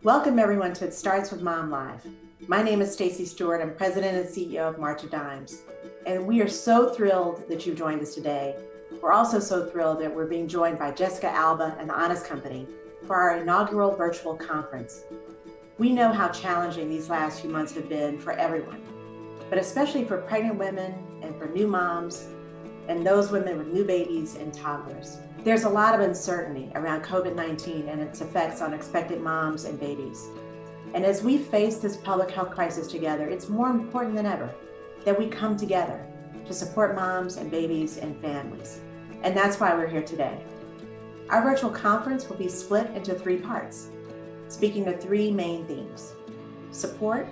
Welcome everyone to It Starts With Mom Live. My name is Stacy Stewart. I'm President and CEO of March of Dimes. And we are so thrilled that you've joined us today. We're also so thrilled that we're being joined by Jessica Alba and the Honest Company for our inaugural virtual conference. We know how challenging these last few months have been for everyone, but especially for pregnant women and for new moms and those women with new babies and toddlers. There's a lot of uncertainty around COVID-19 and its effects on expectant moms and babies. And as we face this public health crisis together, it's more important than ever that we come together to support moms and babies and families. And that's why we're here today. Our virtual conference will be split into 3 parts, speaking to 3 main themes: support,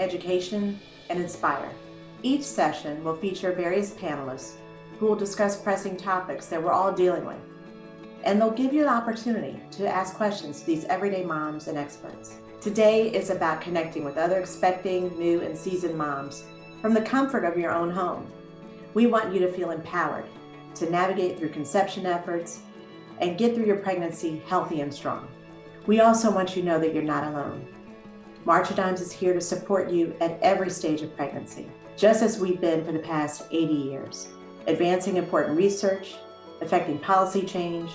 education, and inspire. Each session will feature various panelists who will discuss pressing topics that we're all dealing with. And they'll give you an opportunity to ask questions to these everyday moms and experts. Today is about connecting with other expecting, new, and seasoned moms from the comfort of your own home. We want you to feel empowered to navigate through conception efforts and get through your pregnancy healthy and strong. We also want you to know that you're not alone. March of Dimes is here to support you at every stage of pregnancy, just as we've been for the past 80 years. Advancing important research, affecting policy change,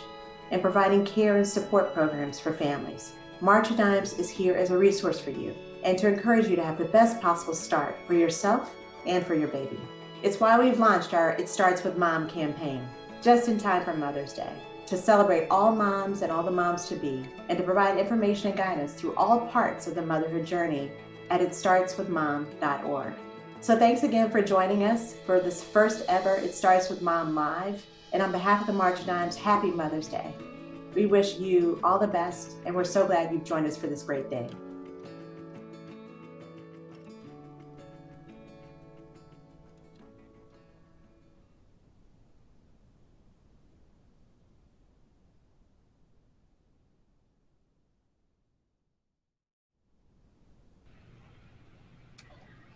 and providing care and support programs for families. March of Dimes is here as a resource for you and to encourage you to have the best possible start for yourself and for your baby. It's why we've launched our It Starts With Mom campaign, just in time for Mother's Day, to celebrate all moms and all the moms-to-be, and to provide information and guidance through all parts of the motherhood journey at itstartswithmom.org. So thanks again for joining us for this first ever It Starts With Mom Live. And on behalf of the March of Dimes, happy Mother's Day. We wish you all the best, and we're so glad you've joined us for this great day.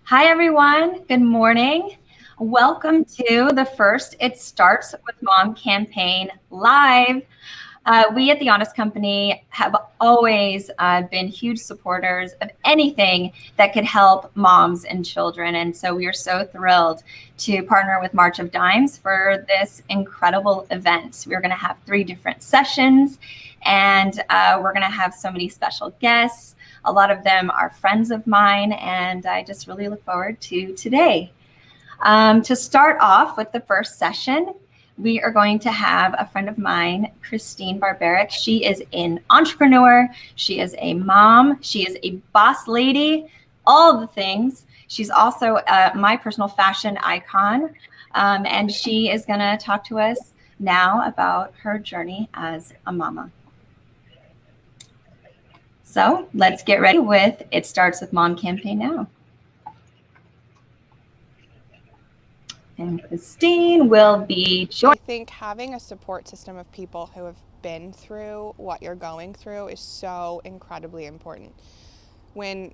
Hi, everyone. Good morning. Welcome to the first It Starts With Mom campaign live. We at the Honest Company have always been huge supporters of anything that could help moms and children. And so we are so thrilled to partner with March of Dimes for this incredible event. We're going to have 3 different sessions, and we're going to have so many special guests. A lot of them are friends of mine, and I just really look forward to today. To start off with the first session, we are going to have a friend of mine, Christine Barbaric. She is an entrepreneur. She is a mom. She is a boss lady, all the things. She's also my personal fashion icon, and she is going to talk to us now about her journey as a mama. So let's get ready with It Starts With Mom campaign now. And Christine will be joining. I think having a support system of people who have been through what you're going through is so incredibly important. When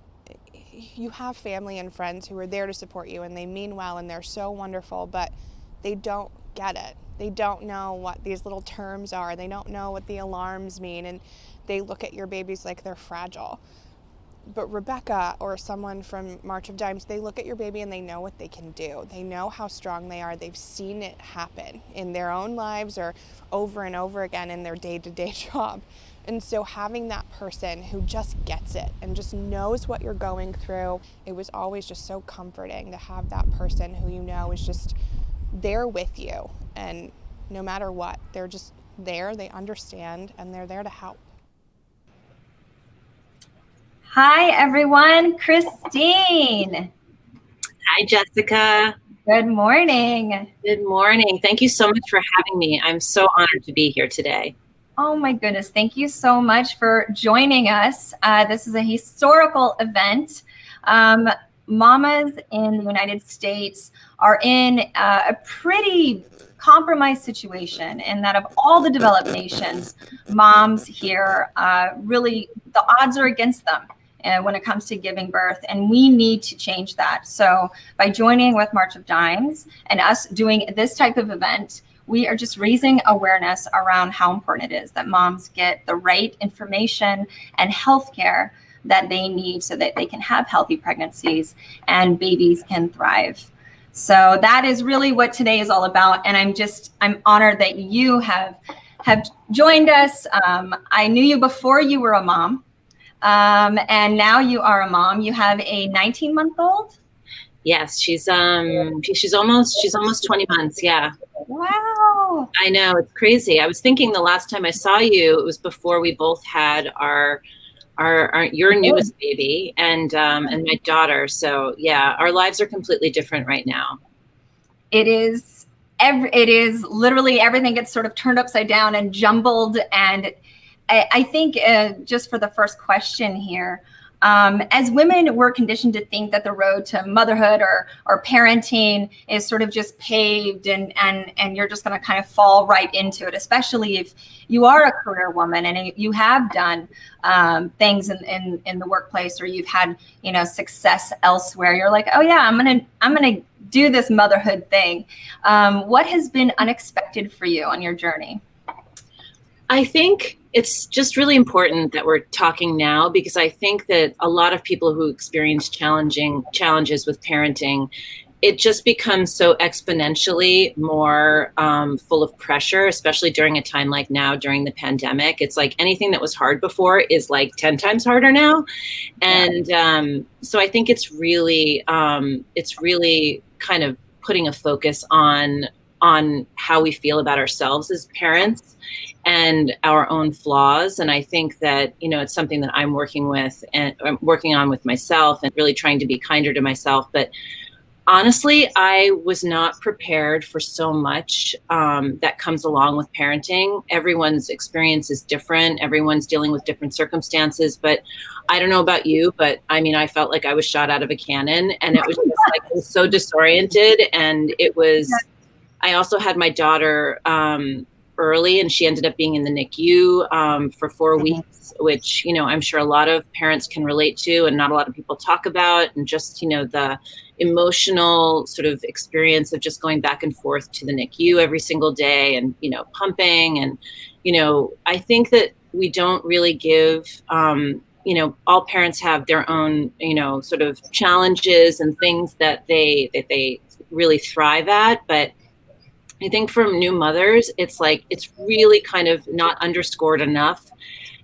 you have family and friends who are there to support you and they mean well and they're so wonderful, but they don't get it. They don't know what these little terms are. They don't know what the alarms mean, and they look at your babies like they're fragile. But Rebecca or someone from March of Dimes, they look at your baby and they know what they can do. They know how strong they are. They've seen it happen in their own lives or over and over again in their day-to-day job. And so having that person who just gets it and just knows what you're going through, it was always just so comforting to have that person who you know is just there with you. And no matter what, they're just there, they understand, and they're there to help. Hi, everyone. Christine. Hi, Jessica. Good morning. Good morning. Thank you so much for having me. I'm so honored to be here today. Oh, my goodness. Thank you so much for joining us. This is a historical event. Mamas in the United States are in a pretty compromised situation in that of all the developed nations, moms here really, the odds are against them when it comes to giving birth, and we need to change that. So by joining with March of Dimes and us doing this type of event, we are just raising awareness around how important it is that moms get the right information and healthcare that they need so that they can have healthy pregnancies and babies can thrive. So that is really what today is all about. And I'm honored that you have joined us. I knew you before you were a mom. And now you are a mom. You have a 19-month-old. Yes, she's almost 20 months. Yeah. Wow. I know, it's crazy. I was thinking the last time I saw you, it was before we both had your newest baby and my daughter. So yeah, our lives are completely different right now. It is literally everything gets sort of turned upside down and jumbled. And I think just for the first question here, as women, we're conditioned to think that the road to motherhood or parenting is sort of just paved and you're just going to kind of fall right into it, especially if you are a career woman and you have done things in the workplace, or you've had, success elsewhere. You're like, oh yeah, I'm going to do this motherhood thing. What has been unexpected for you on your journey? I think it's just really important that we're talking now, because I think that a lot of people who experience challenges with parenting, it just becomes so exponentially more full of pressure, especially during a time like now during the pandemic. It's like anything that was hard before is like 10 times harder now. And so I think it's really kind of putting a focus on how we feel about ourselves as parents and our own flaws. And I think that, it's something that I'm working on with myself and really trying to be kinder to myself. But honestly, I was not prepared for so much that comes along with parenting. Everyone's experience is different. Everyone's dealing with different circumstances. But I don't know about you, but I mean, I felt like I was shot out of a cannon, and it was just like, I was so disoriented. And I also had my daughter early, and she ended up being in the NICU for 4 weeks, which, I'm sure a lot of parents can relate to and not a lot of people talk about. And just, the emotional sort of experience of just going back and forth to the NICU every single day and, pumping. And, I think that we don't really give, all parents have their own, sort of challenges and things that they really thrive at. But I think from new mothers, it's really kind of not underscored enough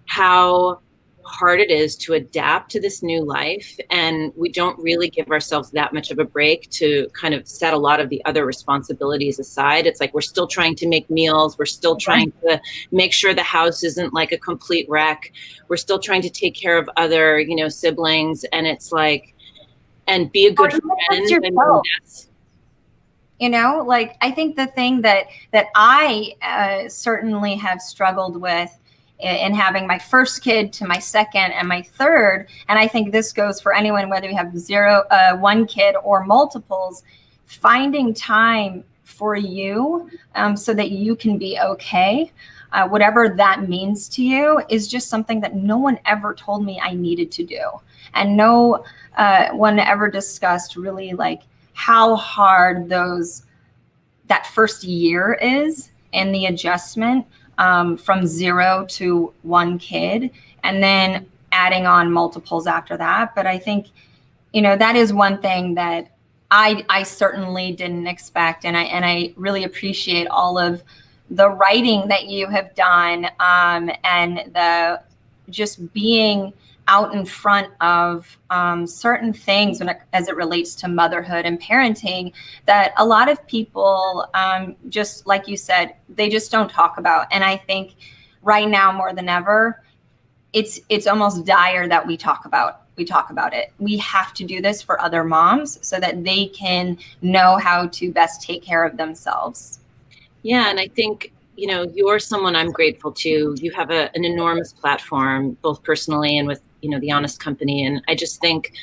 how hard it is to adapt to this new life. And we don't really give ourselves that much of a break to kind of set a lot of the other responsibilities aside. It's like we're still trying to make meals. We're still trying to make sure the house isn't like a complete wreck. We're still trying to take care of other, siblings. And it's like, and be a good friend. I think the thing that I certainly have struggled with in having my first kid to my second and my third, and I think this goes for anyone, whether you have one kid or multiples, finding time for you so that you can be okay, whatever that means to you, is just something that no one ever told me I needed to do. And no one ever discussed really like how hard that first year is in the adjustment from 0 to 1 kid, and then adding on multiples after that. But I think, that is one thing that I certainly didn't expect. And I really appreciate all of the writing that you have done and the just being out in front of certain things as it relates to motherhood and parenting that a lot of people, just like you said, they just don't talk about. And I think right now more than ever, it's almost dire that we talk about it. We have to do this for other moms so that they can know how to best take care of themselves. Yeah, and I think, you're someone I'm grateful to. You have an enormous platform, both personally and with, the Honest Company. And I just think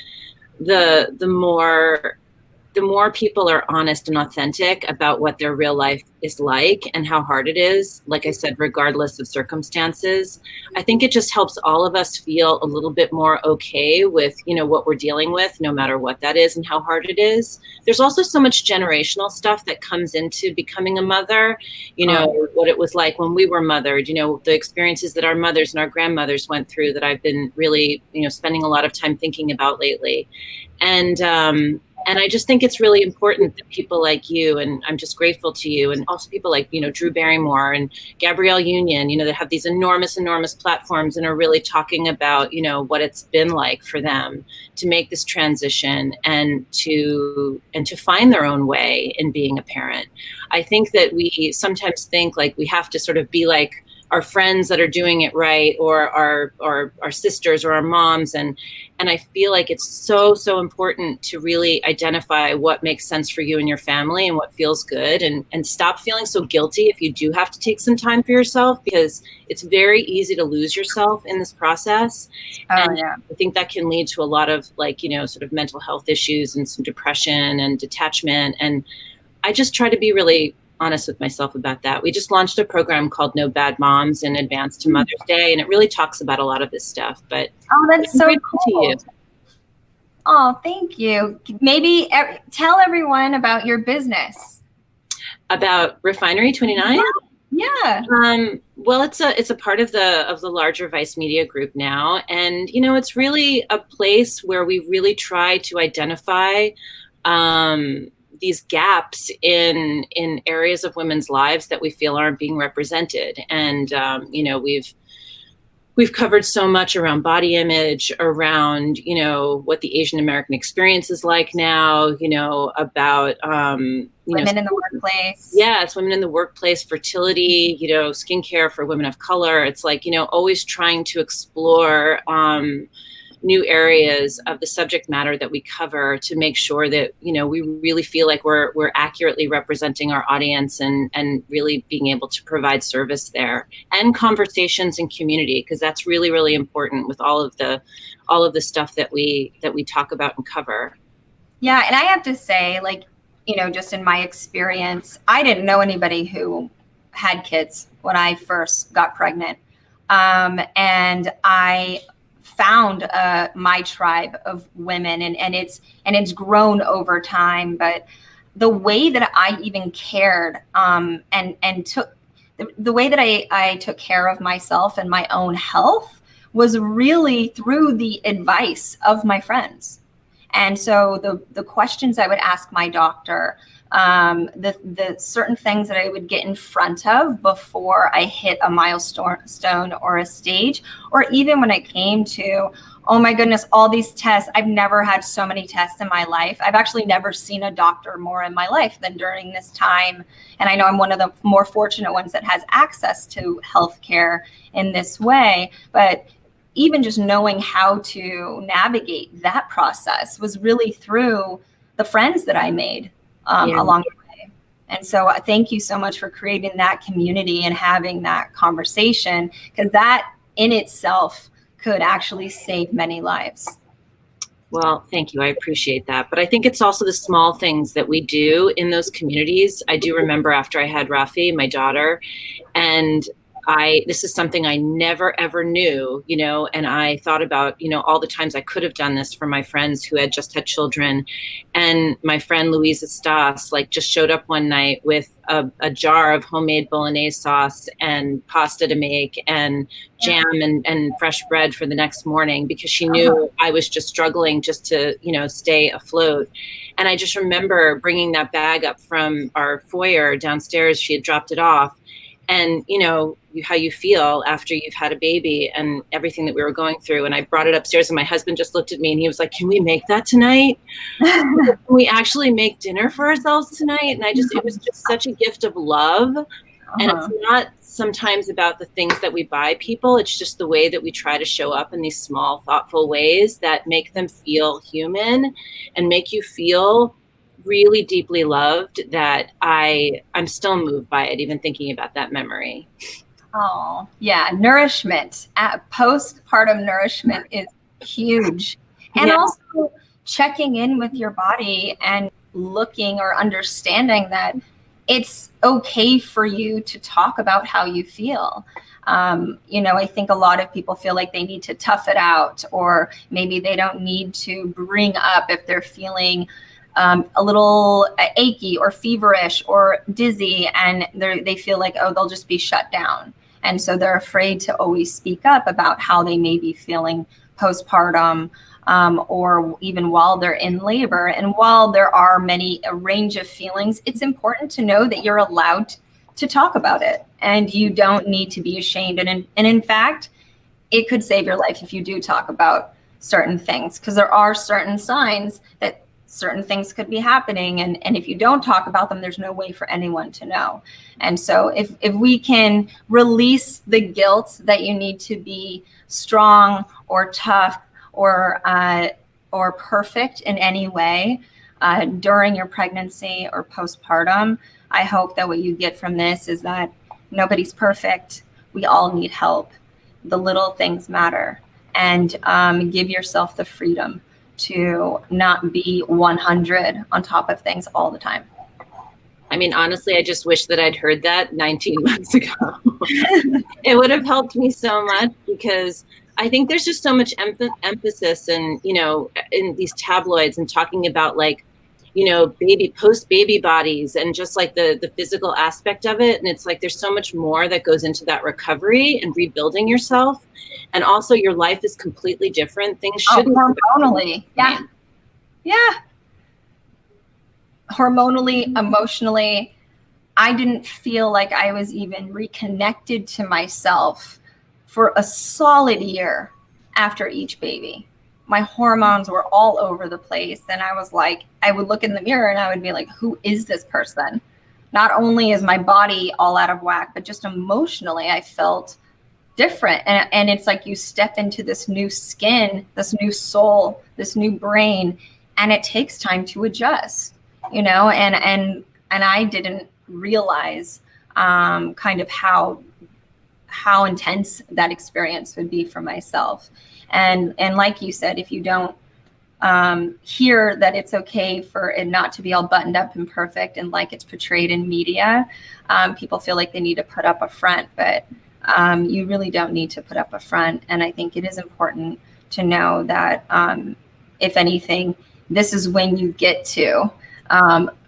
the more the more people are honest and authentic about what their real life is like and how hard it is, like I said, regardless of circumstances, I think it just helps all of us feel a little bit more okay with, what we're dealing with, no matter what that is and how hard it is. There's also so much generational stuff that comes into becoming a mother, what it was like when we were mothered, the experiences that our mothers and our grandmothers went through that I've been really, spending a lot of time thinking about lately. And I just think it's really important that people like you, and I'm just grateful to you, and also people like, Drew Barrymore and Gabrielle Union, that have these enormous platforms and are really talking about, what it's been like for them to make this transition and to find their own way in being a parent. I think that we sometimes think like we have to sort of be like our friends that are doing it right, or our sisters or our moms. And I feel like it's so important to really identify what makes sense for you and your family and what feels good, and stop feeling so guilty if you do have to take some time for yourself, because it's very easy to lose yourself in this process. And I think that can lead to a lot of sort of mental health issues and some depression and detachment. And I just try to be really honest with myself about that. We just launched a program called No Bad Moms in advance to Mother's Day, and it really talks about a lot of this stuff. But that's so cool. Oh, thank you. Maybe tell everyone about your business. About Refinery 29? Yeah. Well, it's a part of the larger Vice Media Group now, and it's really a place where we really try to identify these gaps in areas of women's lives that we feel aren't being represented. And, we've covered so much around body image, around, what the Asian American experience is like now, about, women in the workplace. Yes, women in the workplace, fertility, skincare for women of color. It's like, always trying to explore new areas of the subject matter that we cover to make sure that, we really feel like we're accurately representing our audience and really being able to provide service there, and conversations and community, because that's really, really important with all of the stuff that we talk about and cover. Yeah. And I have to say, just in my experience, I didn't know anybody who had kids when I first got pregnant. And I found my tribe of women, and it's grown over time. But the way that I even cared and took the way that I took care of myself and my own health was really through the advice of my friends. And so the questions I would ask my doctor, the certain things that I would get in front of before I hit a milestone or a stage, or even when it came to, oh my goodness, all these tests. I've never had so many tests in my life. I've actually never seen a doctor more in my life than during this time. And I know I'm one of the more fortunate ones that has access to healthcare in this way. But even just knowing how to navigate that process was really through the friends that I made along the way. And so thank you so much for creating that community and having that conversation, because that in itself could actually save many lives. Well, thank you. I appreciate that. But I think it's also the small things that we do in those communities. I do remember after I had Rafi, my daughter, and this is something I never, ever knew, and I thought about, all the times I could have done this for my friends who had just had children. And my friend Louisa Stas, just showed up one night with a jar of homemade bolognese sauce and pasta to make and jam and fresh bread for the next morning, because she knew I was just struggling just to, stay afloat. And I just remember bringing that bag up from our foyer downstairs. She had dropped it off. And, how you feel after you've had a baby and everything that we were going through. And I brought it upstairs, and my husband just looked at me and he was like, "Can we make that tonight? Can we actually make dinner for ourselves tonight?" And it was just such a gift of love. And it's not sometimes about the things that we buy people. It's just the way that we try to show up in these small, thoughtful ways that make them feel human and make you feel really deeply loved, that I'm still moved by it, even thinking about that memory. Oh, yeah. Nourishment, postpartum nourishment is huge. And also checking in with your body and looking or understanding that it's okay for you to talk about how you feel. I think a lot of people feel like they need to tough it out, or maybe they don't need to bring up if they're feeling a little achy or feverish or dizzy, and they feel like, oh, they'll just be shut down. And so they're afraid to always speak up about how they may be feeling postpartum, or even while they're in labor. And while there are a range of feelings, it's important to know that you're allowed to talk about it, and you don't need to be ashamed. And in fact, it could save your life if you do talk about certain things, because there are certain signs that certain things could be happening. And if you don't talk about them, there's no way for anyone to know. And so if we can release the guilt that you need to be strong or tough or perfect in any way during your pregnancy or postpartum, I hope that what you get from this is that nobody's perfect. We all need help. The little things matter. And give yourself the freedom to not be 100 on top of things all the time. I mean, honestly, I just wish that I'd heard that 19 months ago. It would have helped me so much, because I think there's just so much emphasis and, in these tabloids and talking about post-baby bodies and just like the physical aspect of it. And it's like, there's so much more that goes into that recovery and rebuilding yourself. And also your life is completely different. Things shouldn't. Hormonally. Yeah. Yeah. Hormonally, emotionally, I didn't feel like I was even reconnected to myself for a solid year after each baby. My hormones were all over the place. And I was like, I would look in the mirror and I would be like, who is this person? Not only is my body all out of whack, but just emotionally, I felt different. And it's like you step into this new skin, this new soul, this new brain, and it takes time to adjust, and I didn't realize kind of how intense that experience would be for myself. And like you said, if you don't hear that it's okay for it not to be all buttoned up and perfect and like it's portrayed in media, people feel like they need to put up a front, but you really don't need to put up a front. And I think it is important to know that if anything, this is when you get to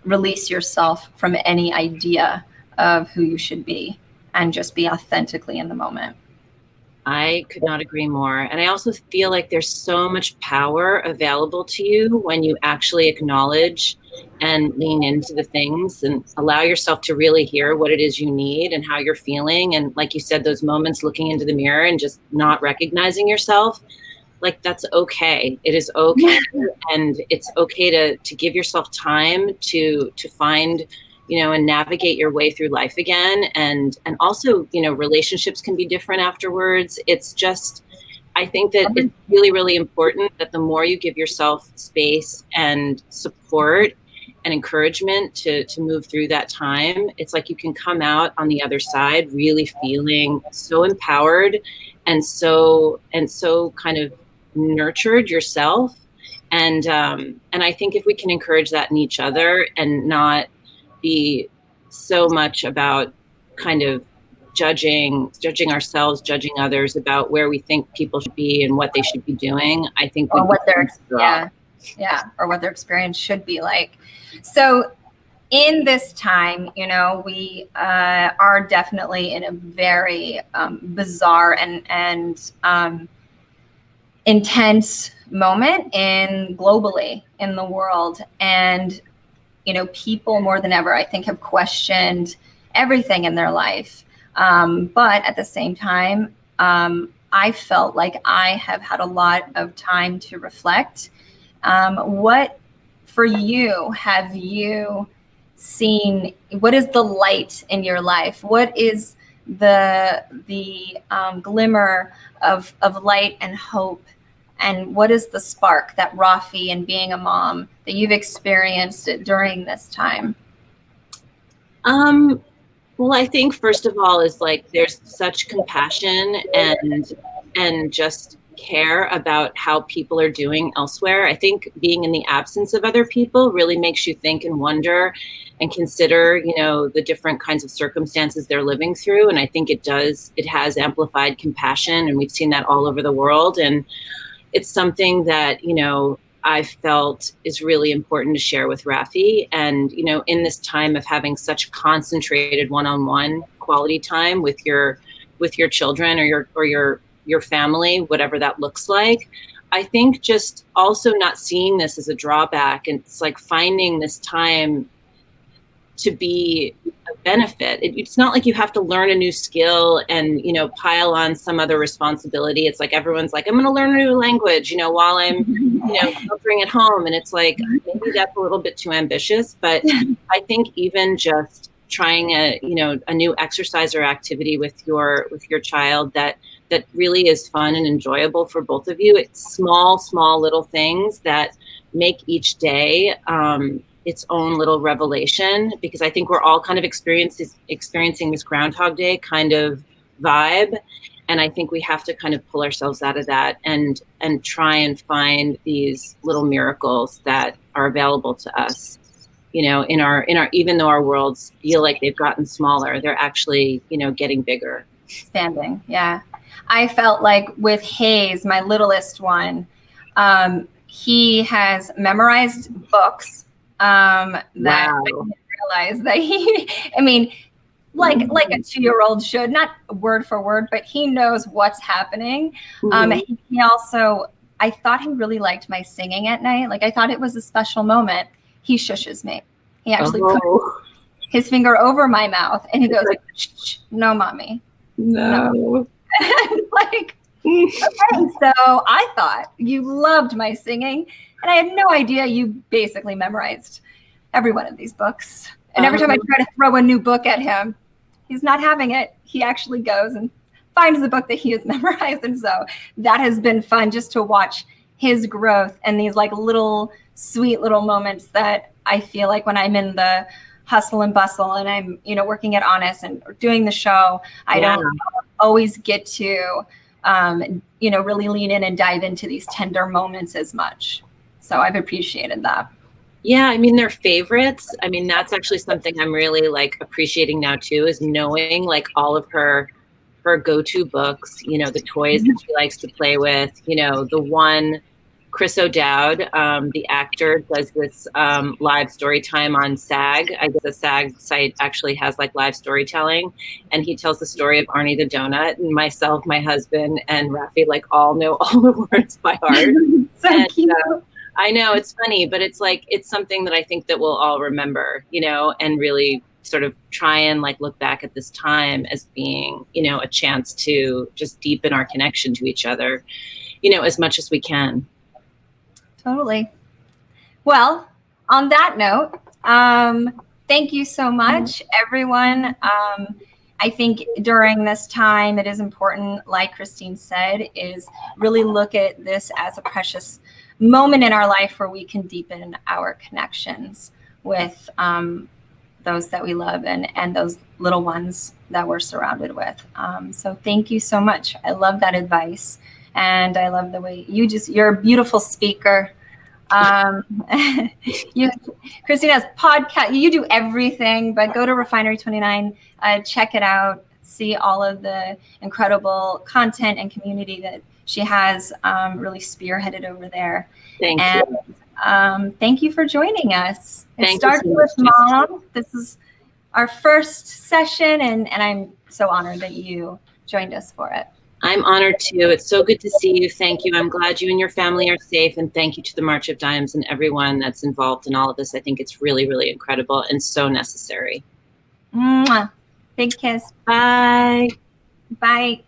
release yourself from any idea of who you should be and just be authentically in the moment. I could not agree more. And I also feel like there's so much power available to you when you actually acknowledge and lean into the things and allow yourself to really hear what it is you need and how you're feeling. And like you said, those moments looking into the mirror and just not recognizing yourself, like that's okay. It is okay. And it's okay to give yourself time to find, and navigate your way through life again. And also, relationships can be different afterwards. It's just, I think that it's really, really important that the more you give yourself space and support and encouragement to move through that time, it's like you can come out on the other side really feeling so empowered and so kind of nurtured yourself. And I think if we can encourage that in each other and not be so much about kind of judging ourselves, judging others about where we think people should be and what they should be doing, I think or what their or what their experience should be like. So in this time, we are definitely in a very bizarre and intense moment globally in the world. And people more than ever, I think, have questioned everything in their life. But at the same time, I felt like I have had a lot of time to reflect. What for you have you seen? What is the light in your life? What is the glimmer of light and hope? And what is the spark, that Rafi and being a mom, that you've experienced during this time? Well, I think first of all is like there's such compassion and just care about how people are doing elsewhere. I think being in the absence of other people really makes you think and wonder and consider, the different kinds of circumstances they're living through. And I think it has amplified compassion, and we've seen that all over the world. And it's something that, I felt is really important to share with Rafi. And, in this time of having such concentrated one-on-one quality time with your children or your family, whatever that looks like, I think just also not seeing this as a drawback. And it's like finding this time to be a benefit. It's not like you have to learn a new skill and, pile on some other responsibility. It's like everyone's like, I'm going to learn a new language, while I'm, sheltering at home. And it's like, maybe that's a little bit too ambitious. But I think even just trying a new exercise or activity with your child that really is fun and enjoyable for both of you. It's small little things that make each day its own little revelation, because I think we're all kind of experiencing this Groundhog Day kind of vibe. And I think we have to kind of pull ourselves out of that and try and find these little miracles that are available to us. In our even though our worlds feel like they've gotten smaller, they're actually, getting bigger. Expanding. Yeah. I felt like with Hayes, my littlest one, he has memorized books that Wow. I didn't realize that like a 2-year-old should, not word for word, but he knows what's happening. He also, I thought he really liked my singing at night. Like I thought it was a special moment. He shushes me. He actually put his finger over my mouth and he goes, shh, no, mommy. No. Like, okay, so I thought you loved my singing, and I had no idea you basically memorized every one of these books. And every time I try to throw a new book at him, he's not having it. He actually goes and finds the book that he has memorized. And so that has been fun, just to watch his growth and these like little sweet little moments that I feel like when I'm in the hustle and bustle and I'm, working at Honest and doing the show, I don't always get to, really lean in and dive into these tender moments as much. So I've appreciated that. Yeah, they're favorites. That's actually something I'm really like appreciating now too, is knowing like all of her go-to books, the toys that she likes to play with, the one Chris O'Dowd, the actor, does this live story time on SAG. I guess the SAG site actually has like live storytelling, and he tells the story of Arnie the Donut, and myself, my husband, and Rafi like all know all the words by heart. So cute. I know, it's funny, but it's like, it's something that I think that we'll all remember, and really sort of try and like look back at this time as being, a chance to just deepen our connection to each other, as much as we can. Totally. Well, on that note, thank you so much, everyone. I think during this time, it is important, like Christine said, is really look at this as a precious moment in our life where we can deepen our connections with those that we love and those little ones that we're surrounded with. So thank you so much. I love that advice. And I love the way you're a beautiful speaker. Christina's podcast, you do everything, but go to Refinery 29, check it out, see all of the incredible content and community that she has really spearheaded over there. Thank you. Thank you for joining us. Thank It started you so with much, Mom. This is our first session, and I'm so honored that you joined us for it. I'm honored too. It's so good to see you. Thank you. I'm glad you and your family are safe. And thank you to the March of Dimes and everyone that's involved in all of this. I think it's really, really incredible and so necessary. Mwah. Big kiss. Bye. Bye.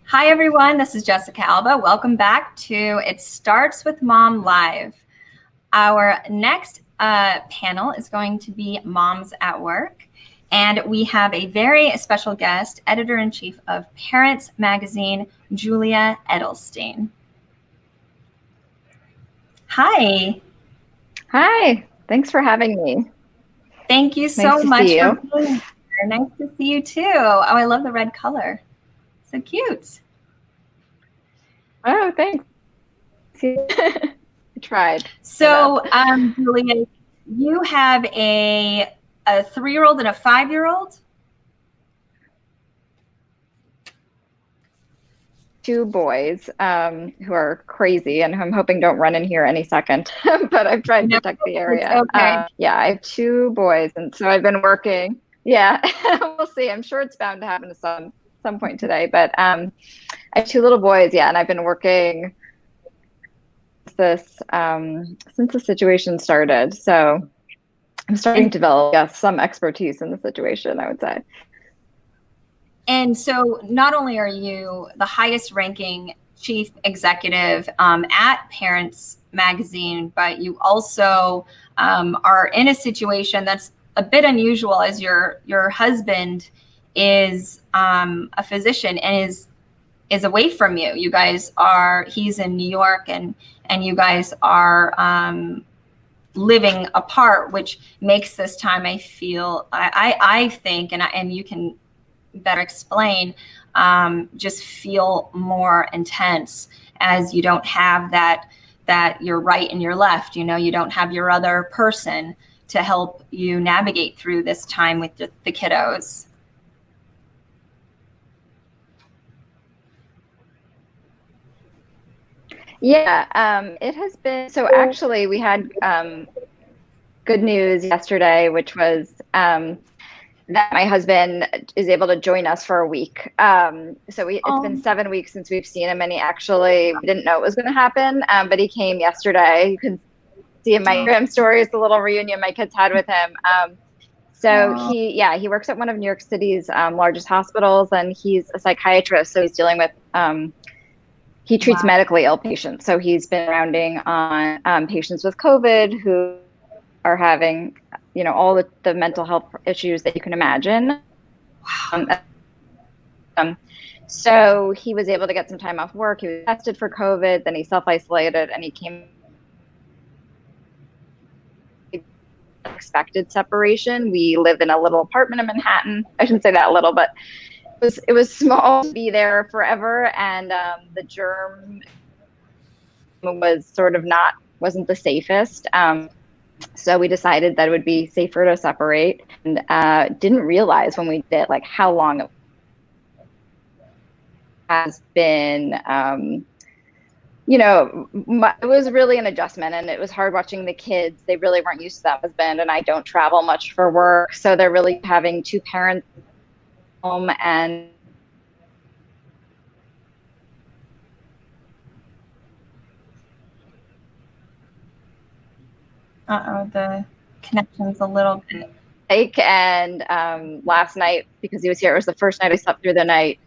Hi, everyone. This is Jessica Alba. Welcome back to It Starts with Mom Live. Our next panel is going to be Moms at Work. And we have a very special guest, Editor-in-Chief of Parents Magazine, Julia Edelstein. Hi. Hi. Thanks for having me. Thank you so much for being here. Nice to see you too. Oh, I love the red color. So cute. Oh, thanks. I tried. So, Julia, you have a 3-year-old and a 5-year-old? 2 boys who are crazy and who I'm hoping don't run in here any second, but I've tried to protect the area. Okay. Yeah, I have 2 boys, and so I've been working. Yeah, we'll see. I'm sure it's bound to happen at some point today, but I have 2 little boys, yeah, and I've been working this since the situation started. So I'm starting to develop some expertise in the situation, I would say. And so not only are you the highest ranking chief executive at Parents Magazine, but you also are in a situation that's a bit unusual, as your husband is a physician and is away from you. You guys he's in New York and you guys are living apart, which makes this time, I think, and you can better explain, just feel more intense, as you don't have that your right and your left, you don't have your other person to help you navigate through this time with the kiddos. Yeah, it has been, so actually we had good news yesterday, which was that my husband is able to join us for a week. It's been 7 weeks since we've seen him, and we didn't know it was going to happen, but he came yesterday. You can see in my Instagram stories the little reunion my kids had with him. He works at one of New York City's largest hospitals, and he's a psychiatrist, so he's dealing with he treats medically ill patients. So he's been rounding on patients with COVID who are having, all the mental health issues that you can imagine. So he was able to get some time off work. He was tested for COVID, then he self-isolated, and he came unexpected separation. We lived in a little apartment in Manhattan. I shouldn't say that little, but it was small to be there forever, and the germ wasn't the safest. So we decided that it would be safer to separate, and didn't realize when we did how long it has been. It was really an adjustment, and it was hard watching the kids. They really weren't used to that husband, and I don't travel much for work, so they're really having 2 parents home. And The connection's a little bit. And last night, because he was here, it was the first night I slept through the night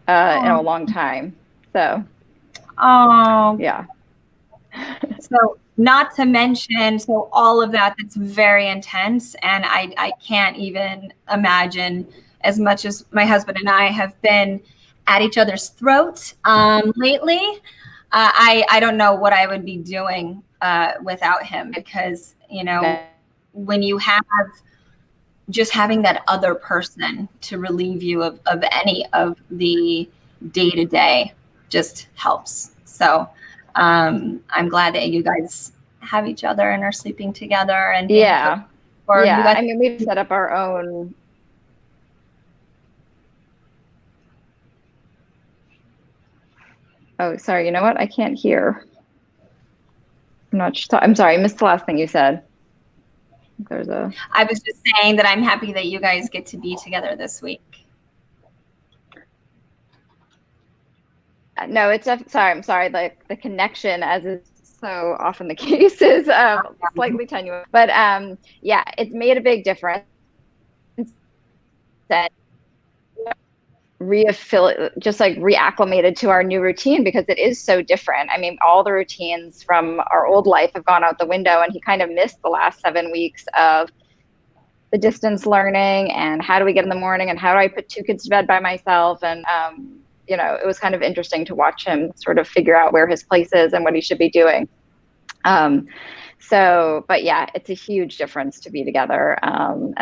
in a long time. So yeah. So not to mention, all of that's very intense, and I can't even imagine, as much as my husband and I have been at each other's throats lately. I don't know what I would be doing without him, because when you have just having that other person to relieve you of any of the day-to-day just helps. So I'm glad that you guys have each other and are sleeping together. And I mean, we've set up our own. Oh, sorry. You know what? I can't hear. I'm sorry. I missed the last thing you said. I was just saying that I'm happy that you guys get to be together this week. No, I'm sorry. The connection, as is so often the case, is slightly tenuous. But it's made a big difference. just like reacclimated to our new routine because it is so different. I mean, all the routines from our old life have gone out the window, and he kind of missed the last 7 weeks of the distance learning and how do we get in the morning and how do I put 2 kids to bed by myself. And, it was kind of interesting to watch him sort of figure out where his place is and what he should be doing. But yeah, it's a huge difference to be together. And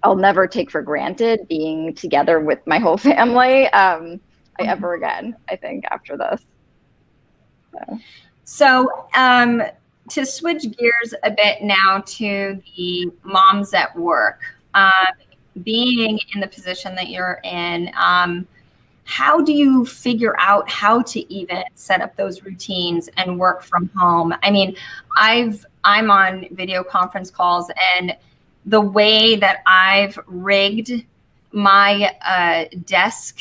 I'll never take for granted being together with my whole family ever again, I think, after this. So to switch gears a bit now to the moms at work, being in the position that you're in, how do you figure out how to even set up those routines and work from home? I mean, I'm on video conference calls, and the way that I've rigged my desk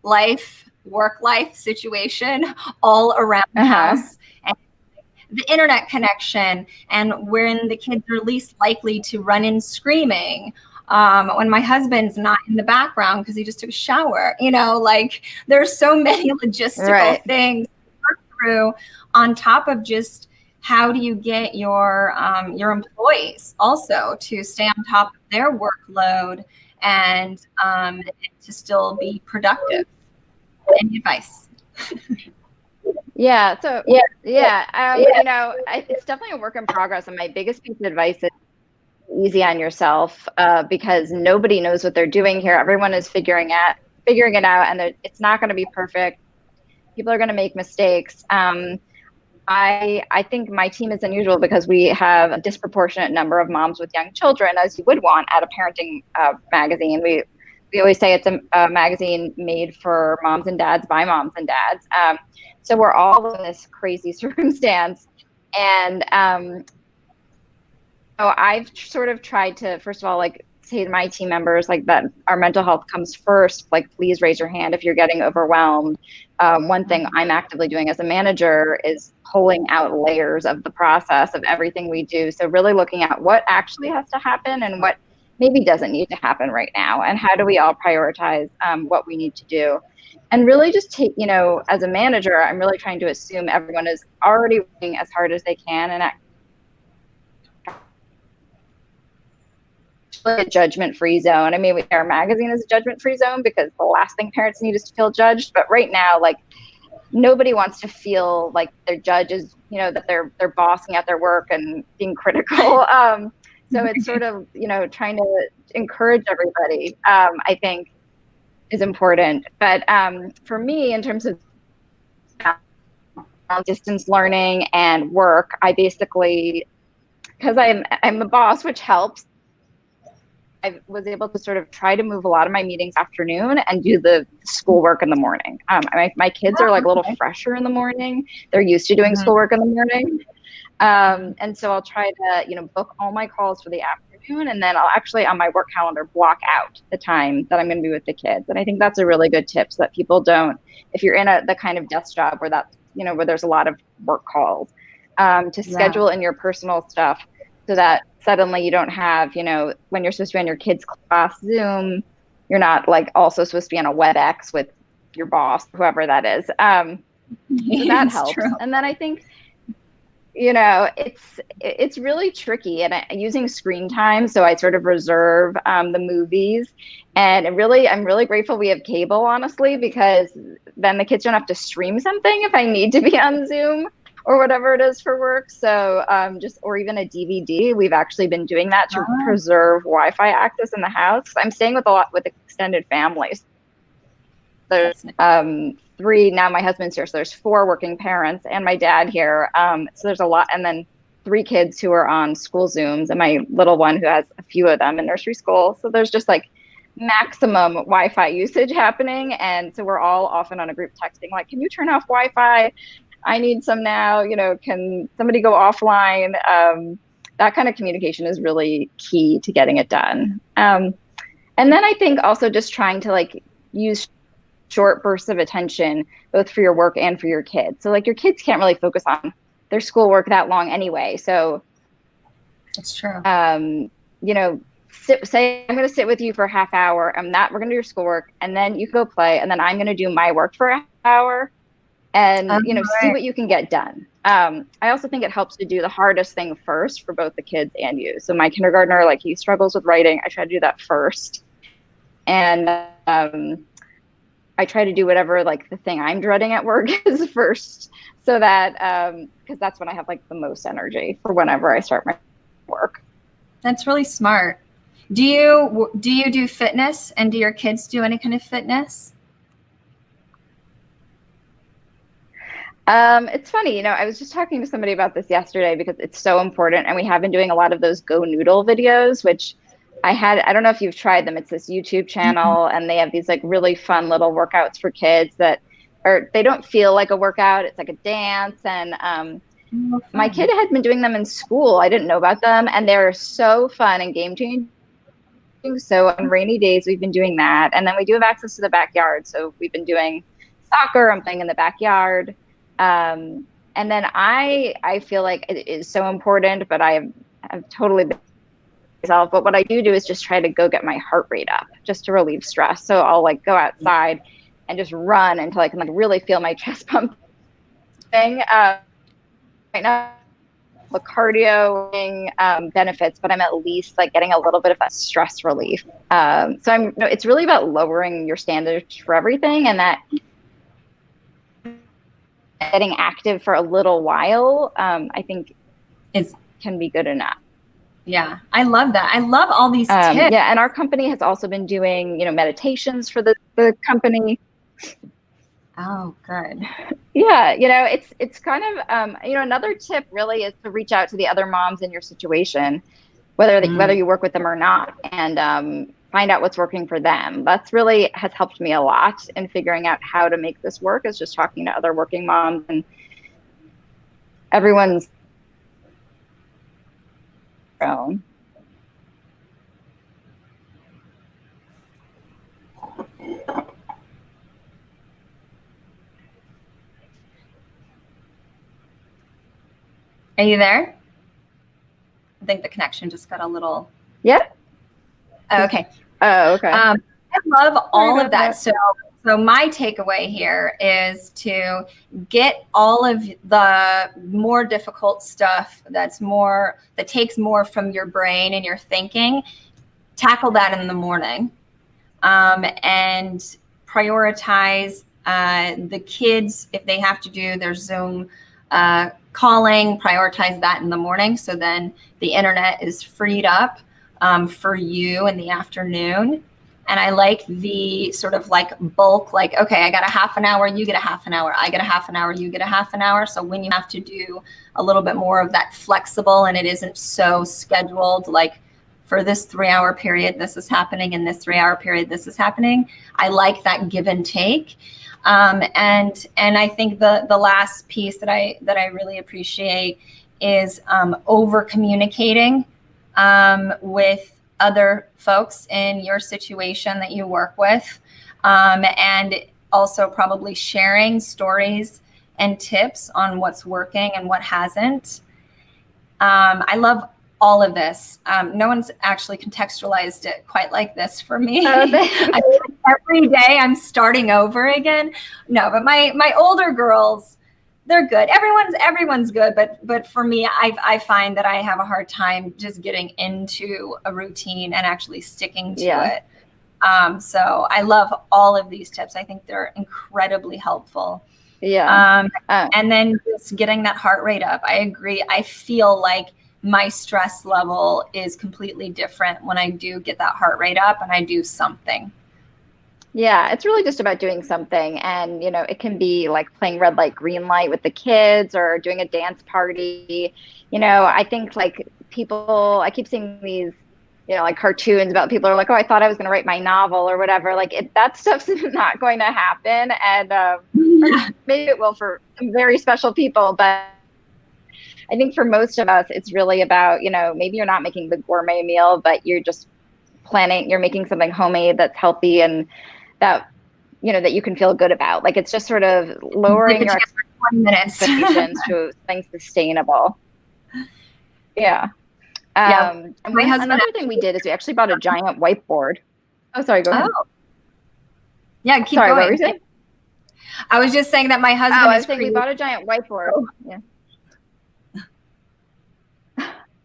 life, work life situation all around the house, and the internet connection, and when the kids are least likely to run in screaming, when my husband's not in the background because he just took a shower, there's so many logistical things to work through on top of just how do you get your employees also to stay on top of their workload and to still be productive? Any advice? Yeah. So it's definitely a work in progress. And my biggest piece of advice is easy on yourself because nobody knows what they're doing here. Everyone is figuring it out, and it's not going to be perfect. People are going to make mistakes. I think my team is unusual because we have a disproportionate number of moms with young children, as you would want at a parenting magazine. We always say it's a magazine made for moms and dads by moms and dads. So we're all in this crazy circumstance. And so I've sort of tried to, first of all, say to my team members, that our mental health comes first. Please raise your hand if you're getting overwhelmed. One thing I'm actively doing as a manager is pulling out layers of the process of everything we do. So really looking at what actually has to happen and what maybe doesn't need to happen right now, and how do we all prioritize what we need to do. And really just take, as a manager, I'm really trying to assume everyone is already working as hard as they can, and a judgment-free zone. I mean, our magazine is a judgment-free zone because the last thing parents need is to feel judged. But right now, nobody wants to feel like their judge is, that they're bossing at their work and being critical. So it's sort of, trying to encourage everybody, I think is important. But for me, in terms of distance learning and work, I basically, because I'm the boss, which helps, I was able to sort of try to move a lot of my meetings afternoon and do the schoolwork in the morning. My kids are a little fresher in the morning. They're used to doing schoolwork in the morning. And so I'll try to, book all my calls for the afternoon, and then I'll actually on my work calendar block out the time that I'm going to be with the kids. And I think that's a really good tip so that people don't, if you're in the kind of desk job where that's, where there's a lot of work calls, to schedule in your personal stuff so that suddenly you don't have, when you're supposed to be on your kids' class Zoom, you're not also supposed to be on a WebEx with your boss, whoever that is. So that helps. True. And then I think, it's really tricky, and using screen time. So I sort of reserve the movies, and I'm really grateful we have cable, honestly, because then the kids don't have to stream something if I need to be on Zoom or whatever it is for work. So or even a DVD. We've actually been doing that to preserve Wi-Fi access in the house. I'm staying with extended families. There's 3, now my husband's here, so there's 4 working parents and my dad here. So there's a lot, and then 3 kids who are on school Zooms, and my little one who has a few of them in nursery school. So there's just maximum Wi-Fi usage happening. And so we're all often on a group texting, can you turn off Wi-Fi? I need some now, can somebody go offline? That kind of communication is really key to getting it done. And then I think also just trying to use short bursts of attention, both for your work and for your kids. So your kids can't really focus on their schoolwork that long anyway. So that's true. say I'm going to sit with you for a half hour, and we're going to do your schoolwork, and then you go play, and then I'm going to do my work for a half hour, and see what you can get done. I also think it helps to do the hardest thing first for both the kids and you. So my kindergartner, like, he struggles with writing. I try to do that first, and I try to do whatever, like, the thing I'm dreading at work is first, so that because that's when I have, like, the most energy for whenever I start my work. That's really smart. Do you do fitness, and do your kids do any kind of fitness? It's funny, I was just talking to somebody about this yesterday because it's so important, and we have been doing a lot of those Go Noodle videos, which I don't know if you've tried them. It's this YouTube channel, and they have these, like, really fun little workouts for kids they don't feel like a workout. It's like a dance, and my kid had been doing them in school. I didn't know about them, and they're so fun and game changing. So on rainy days, we've been doing that. And then we do have access to the backyard. So we've been doing soccer. I'm playing in the backyard. And then I feel like it is so important, but I've totally been myself. But what I do is just try to go get my heart rate up just to relieve stress. So I'll, like, go outside and just run until I can, like, really feel my chest pumping. Right now, the cardio benefits, but I'm at least, like, getting a little bit of that stress relief. So it's really about lowering your standards for everything, and that getting active for a little while, I think can be good enough. Yeah, I love that. I love all these tips. Yeah, and our company has also been doing, meditations for the company. Oh, good. Yeah, it's kind of, another tip really is to reach out to the other moms in your situation, whether you work with them or not, and find out what's working for them. That's really has helped me a lot in figuring out how to make this work, is just talking to other working moms, and everyone's own. Are you there? I think the connection just got a little. Yep. Oh, okay. Oh, okay. I love all of that. So my takeaway here is to get all of the more difficult stuff that takes more from your brain and your thinking, tackle that in the morning, and prioritize the kids if they have to do their Zoom calling, prioritize that in the morning. So then the internet is freed up for you in the afternoon. And I like the sort of like bulk, like, okay, I got a half an hour, you get a half an hour, I get a half an hour, you get a half an hour. So when you have to do a little bit more of that flexible, and it isn't so scheduled, like for this 3-hour period, this is happening, and this 3-hour period, this is happening. I like that give and take. And I think the last piece that I really appreciate is over communicating with other folks in your situation that you work with, and also probably sharing stories and tips on what's working and what hasn't. I love all of this. No one's actually contextualized it quite like this for me. Every day I'm starting over again. No, but my older girls, they're good. Everyone's good, but for me, I find that I have a hard time just getting into a routine and actually sticking to it. So I love all of these tips. I think they're incredibly helpful. Yeah. And then just getting that heart rate up. I agree. I feel like my stress level is completely different when I do get that heart rate up and I do something. Yeah, it's really just about doing something. And, it can be like playing red light, green light with the kids, or doing a dance party. I think, like, I keep seeing these, like cartoons about people are like, oh, I thought I was going to write my novel or whatever. Like, that stuff's not going to happen. And maybe it will for some very special people. But I think for most of us, it's really about, maybe you're not making the gourmet meal, but you're just you're making something homemade that's healthy and that, that you can feel good about. Like, it's just sort of lowering your expectations to something sustainable. Yeah. Yeah. And My husband another thing we did is we actually bought a giant whiteboard. Oh, sorry, go ahead. Oh, yeah, keep Sorry, what going. were you saying? I was just saying that my Oh, husband I is was saying we bought a giant whiteboard. Oh. Yeah.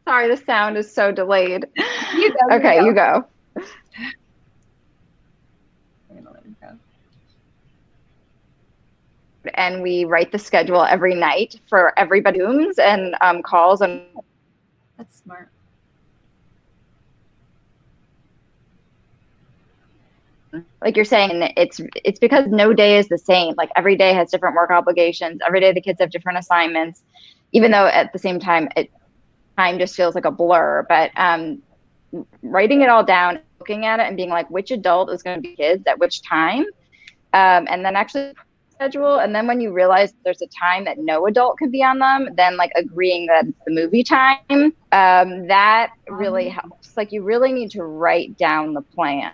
Sorry, the sound is so delayed. You go, Okay, you go. I'm gonna let it go. And we write the schedule every night for everybody Zooms and calls and That's smart. like you're saying, it's because no day is the same. Like every day has different work obligations. Every day the kids have different assignments, even though at the same time time just feels like a blur. But writing it all down, looking at it and being like, which adult is going to be kids at which time, and then actually schedule. And then when you realize there's a time that no adult can be on them, then like agreeing that it's the movie time, that really helps. Like you really need to write down the plan.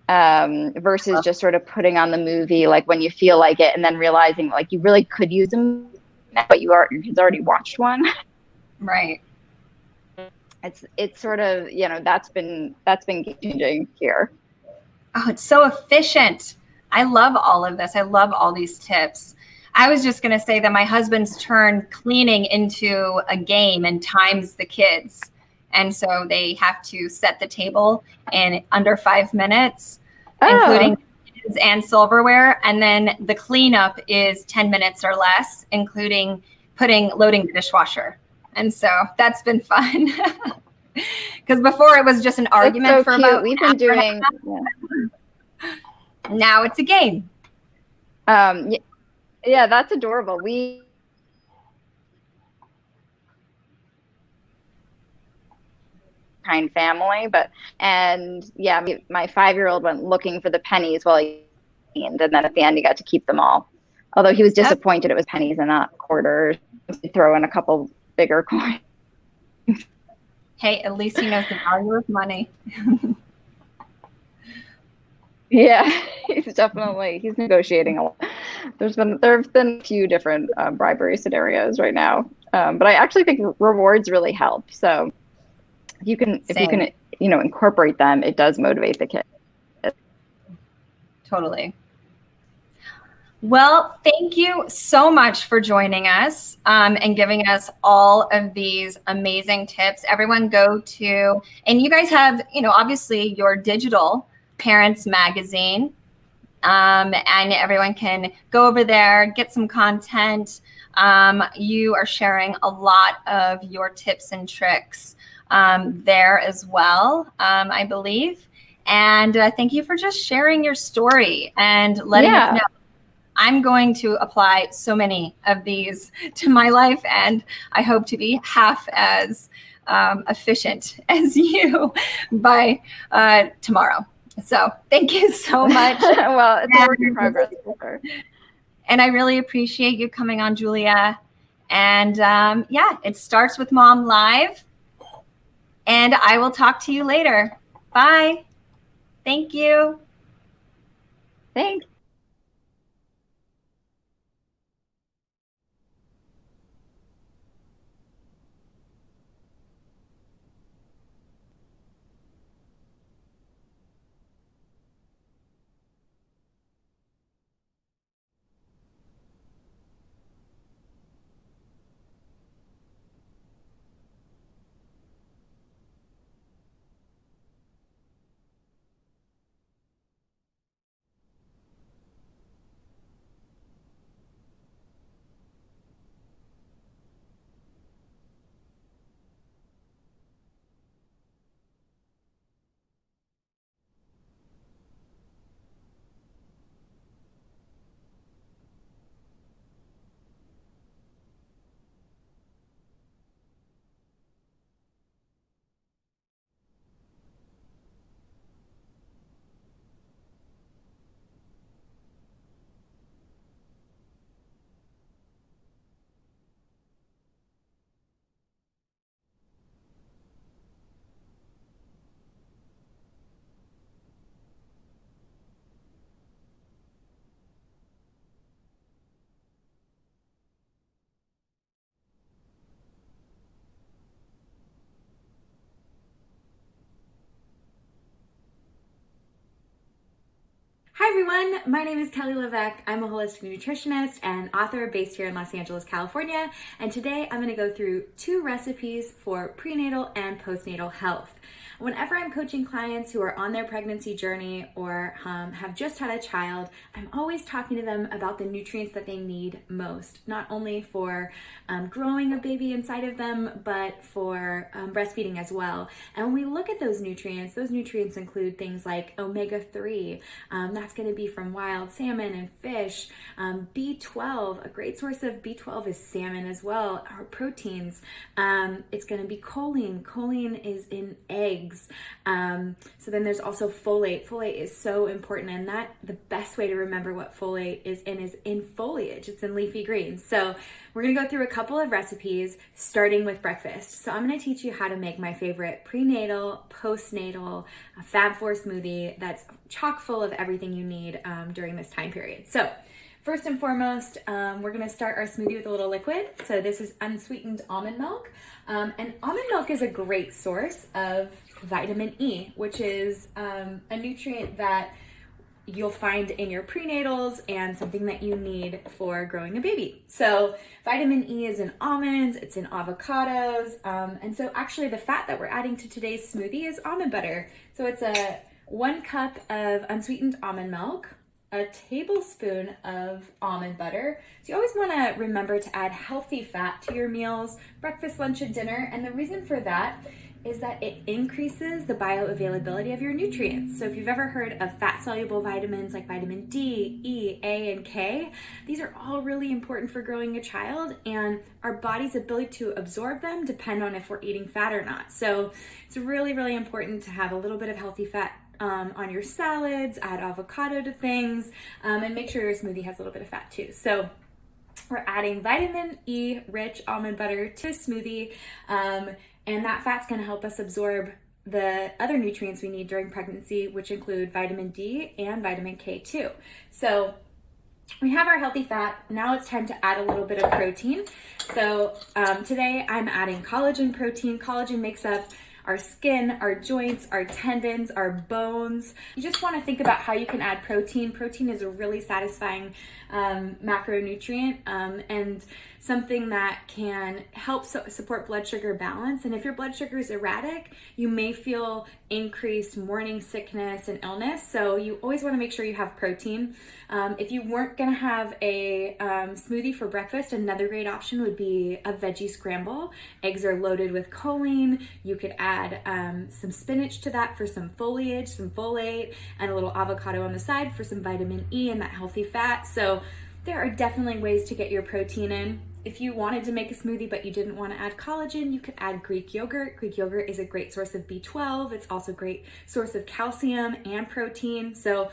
Versus just sort of putting on the movie like when you feel like it and then realizing like you really could use them, but your kids already watched one. Right. It's sort of, that's been changing here. Oh, it's so efficient. I love all of this. I love all these tips. I was just going to say that my husband's turned cleaning into a game and times the kids. And so they have to set the table in under 5 minutes, including kids and silverware. And then the cleanup is 10 minutes or less, including loading the dishwasher. And so that's been fun. Because before it was just an argument for cute. about We've been doing. Now it's a game. Yeah, that's adorable. Kind family, and yeah, my 5-year-old went looking for the pennies while he cleaned, and then at the end he got to keep them all. Although he was disappointed it was pennies and not quarters. Throw in a couple bigger coins. Hey, at least he knows the value of money. Yeah, he's negotiating a lot. There have been a few different bribery scenarios right now, but I actually think rewards really help. So if you can incorporate them, it does motivate the kid. Totally. Well, thank you so much for joining us and giving us all of these amazing tips. Everyone go to, and you guys have, obviously your digital parents magazine, and everyone can go over there, get some content. You are sharing a lot of your tips and tricks there as well, I believe. And thank you for just sharing your story and letting us know. I'm going to apply so many of these to my life, and I hope to be half as efficient as you by tomorrow. So thank you so much. Well, it's a work in progress. And I really appreciate you coming on, Julia. And yeah, it starts with Mom Live. And I will talk to you later. Bye. Thank you. Thanks. everyone, my name is Kelly Levesque. I'm a holistic nutritionist and author based here in Los Angeles, California. And today I'm going to go through 2 recipes for prenatal and postnatal health. Whenever I'm coaching clients who are on their pregnancy journey or have just had a child, I'm always talking to them about the nutrients that they need most, not only for growing a baby inside of them, but for breastfeeding as well. And when we look at those nutrients include things like omega-3, that's going to be from wild salmon and fish, B12, a great source of B12 is salmon as well, or proteins. It's going to be choline. Choline is in eggs. So then there's also folate. Folate is so important, and the best way to remember what folate is in foliage. It's in leafy greens. So we're going to go through a couple of recipes starting with breakfast. So I'm going to teach you how to make my favorite prenatal, postnatal, Fab4 smoothie that's chock full of everything you need during this time period. So first and foremost, we're going to start our smoothie with a little liquid. So this is unsweetened almond milk. And almond milk is a great source of vitamin E, which is a nutrient that you'll find in your prenatals and something that you need for growing a baby. So vitamin E is in almonds, it's in avocados, and so actually the fat that we're adding to today's smoothie is almond butter. So it's 1 cup of unsweetened almond milk, a tablespoon of almond butter. So you always want to remember to add healthy fat to your meals, breakfast, lunch, and dinner. And the reason for that is that it increases the bioavailability of your nutrients. So if you've ever heard of fat-soluble vitamins like vitamin D, E, A, and K, these are all really important for growing a child, and our body's ability to absorb them depend on if we're eating fat or not. So it's really, really important to have a little bit of healthy fat on your salads, add avocado to things, and make sure your smoothie has a little bit of fat too. So we're adding vitamin E rich almond butter to a smoothie, and that fat's going to help us absorb the other nutrients we need during pregnancy, which include vitamin D and vitamin K too. So we have our healthy fat. Now it's time to add a little bit of protein. So today I'm adding collagen protein. Collagen makes up our skin, our joints, our tendons, our bones. You just want to think about how you can add protein. Protein is a really satisfying macronutrient and something that can help support blood sugar balance. And if your blood sugar is erratic, you may feel increased morning sickness and illness. So you always want to make sure you have protein. If you weren't going to have a smoothie for breakfast, another great option would be a veggie scramble. Eggs are loaded with choline. You could add some spinach to that for some foliage, some folate, and a little avocado on the side for some vitamin E and that healthy fat. So there are definitely ways to get your protein in. If you wanted to make a smoothie but you didn't want to add collagen, you could add Greek yogurt. Greek yogurt is a great source of B12. It's also a great source of calcium and protein. So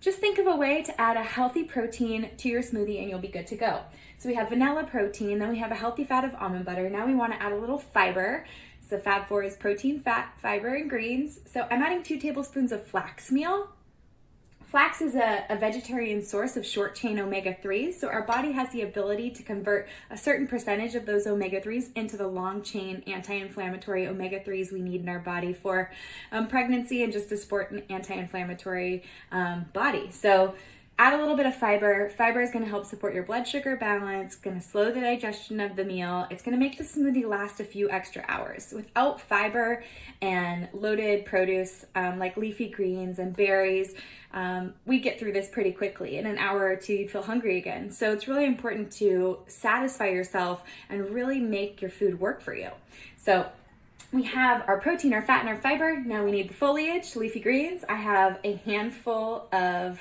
just think of a way to add a healthy protein to your smoothie and you'll be good to go. So we have vanilla protein, then we have a healthy fat of almond butter. Now we want to add a little fiber. So Fab4 is protein, fat, fiber, and greens. So I'm adding 2 tablespoons of flax meal. Flax is a vegetarian source of short-chain omega-3s, so our body has the ability to convert a certain percentage of those omega-3s into the long-chain anti-inflammatory omega-3s we need in our body for pregnancy and just to support an anti-inflammatory body. So add a little bit of fiber. Fiber is going to help support your blood sugar balance, going to slow the digestion of the meal. It's going to make the smoothie last a few extra hours. Without fiber and loaded produce like leafy greens and berries, we get through this pretty quickly. In an hour or two, you'd feel hungry again. So it's really important to satisfy yourself and really make your food work for you. So we have our protein, our fat, and our fiber. Now we need the foliage, leafy greens. I have a handful of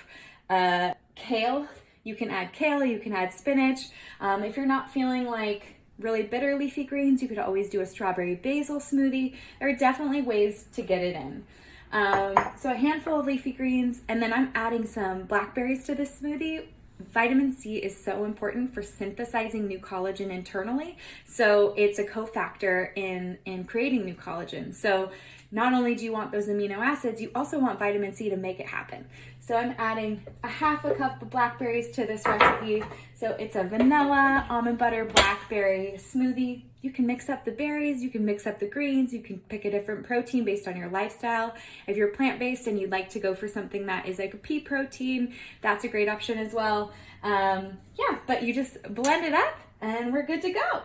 kale. You can add kale, you can add spinach. If you're not feeling like really bitter leafy greens, you could always do a strawberry basil smoothie. There are definitely ways to get it in. So a handful of leafy greens, and then I'm adding some blackberries to this smoothie. Vitamin C is so important for synthesizing new collagen internally. So it's a cofactor in creating new collagen. So not only do you want those amino acids, you also want vitamin C to make it happen. So I'm adding a half a cup of blackberries to this recipe. So it's a vanilla, almond butter, blackberry smoothie. You can mix up the berries, you can mix up the greens, you can pick a different protein based on your lifestyle. If you're plant-based and you'd like to go for something that is like a pea protein, that's a great option as well. Yeah, but you just blend it up and we're good to go.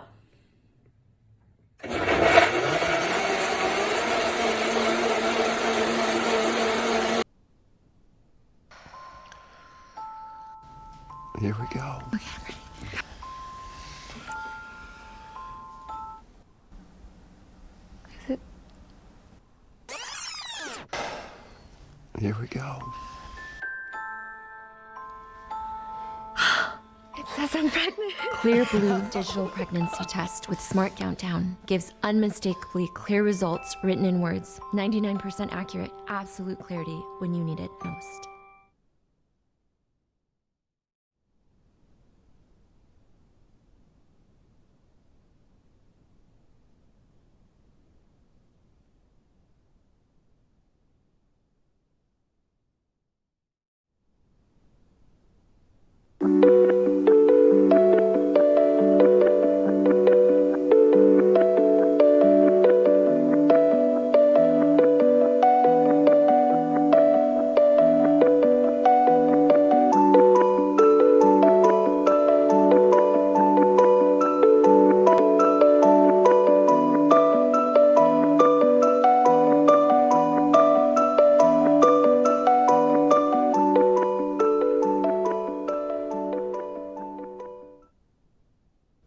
Here we go. Okay, I'm ready. Is it? Here we go. It says I'm pregnant. Clear Blue digital pregnancy test with Smart Countdown gives unmistakably clear results written in words. 99% accurate, absolute clarity when you need it most.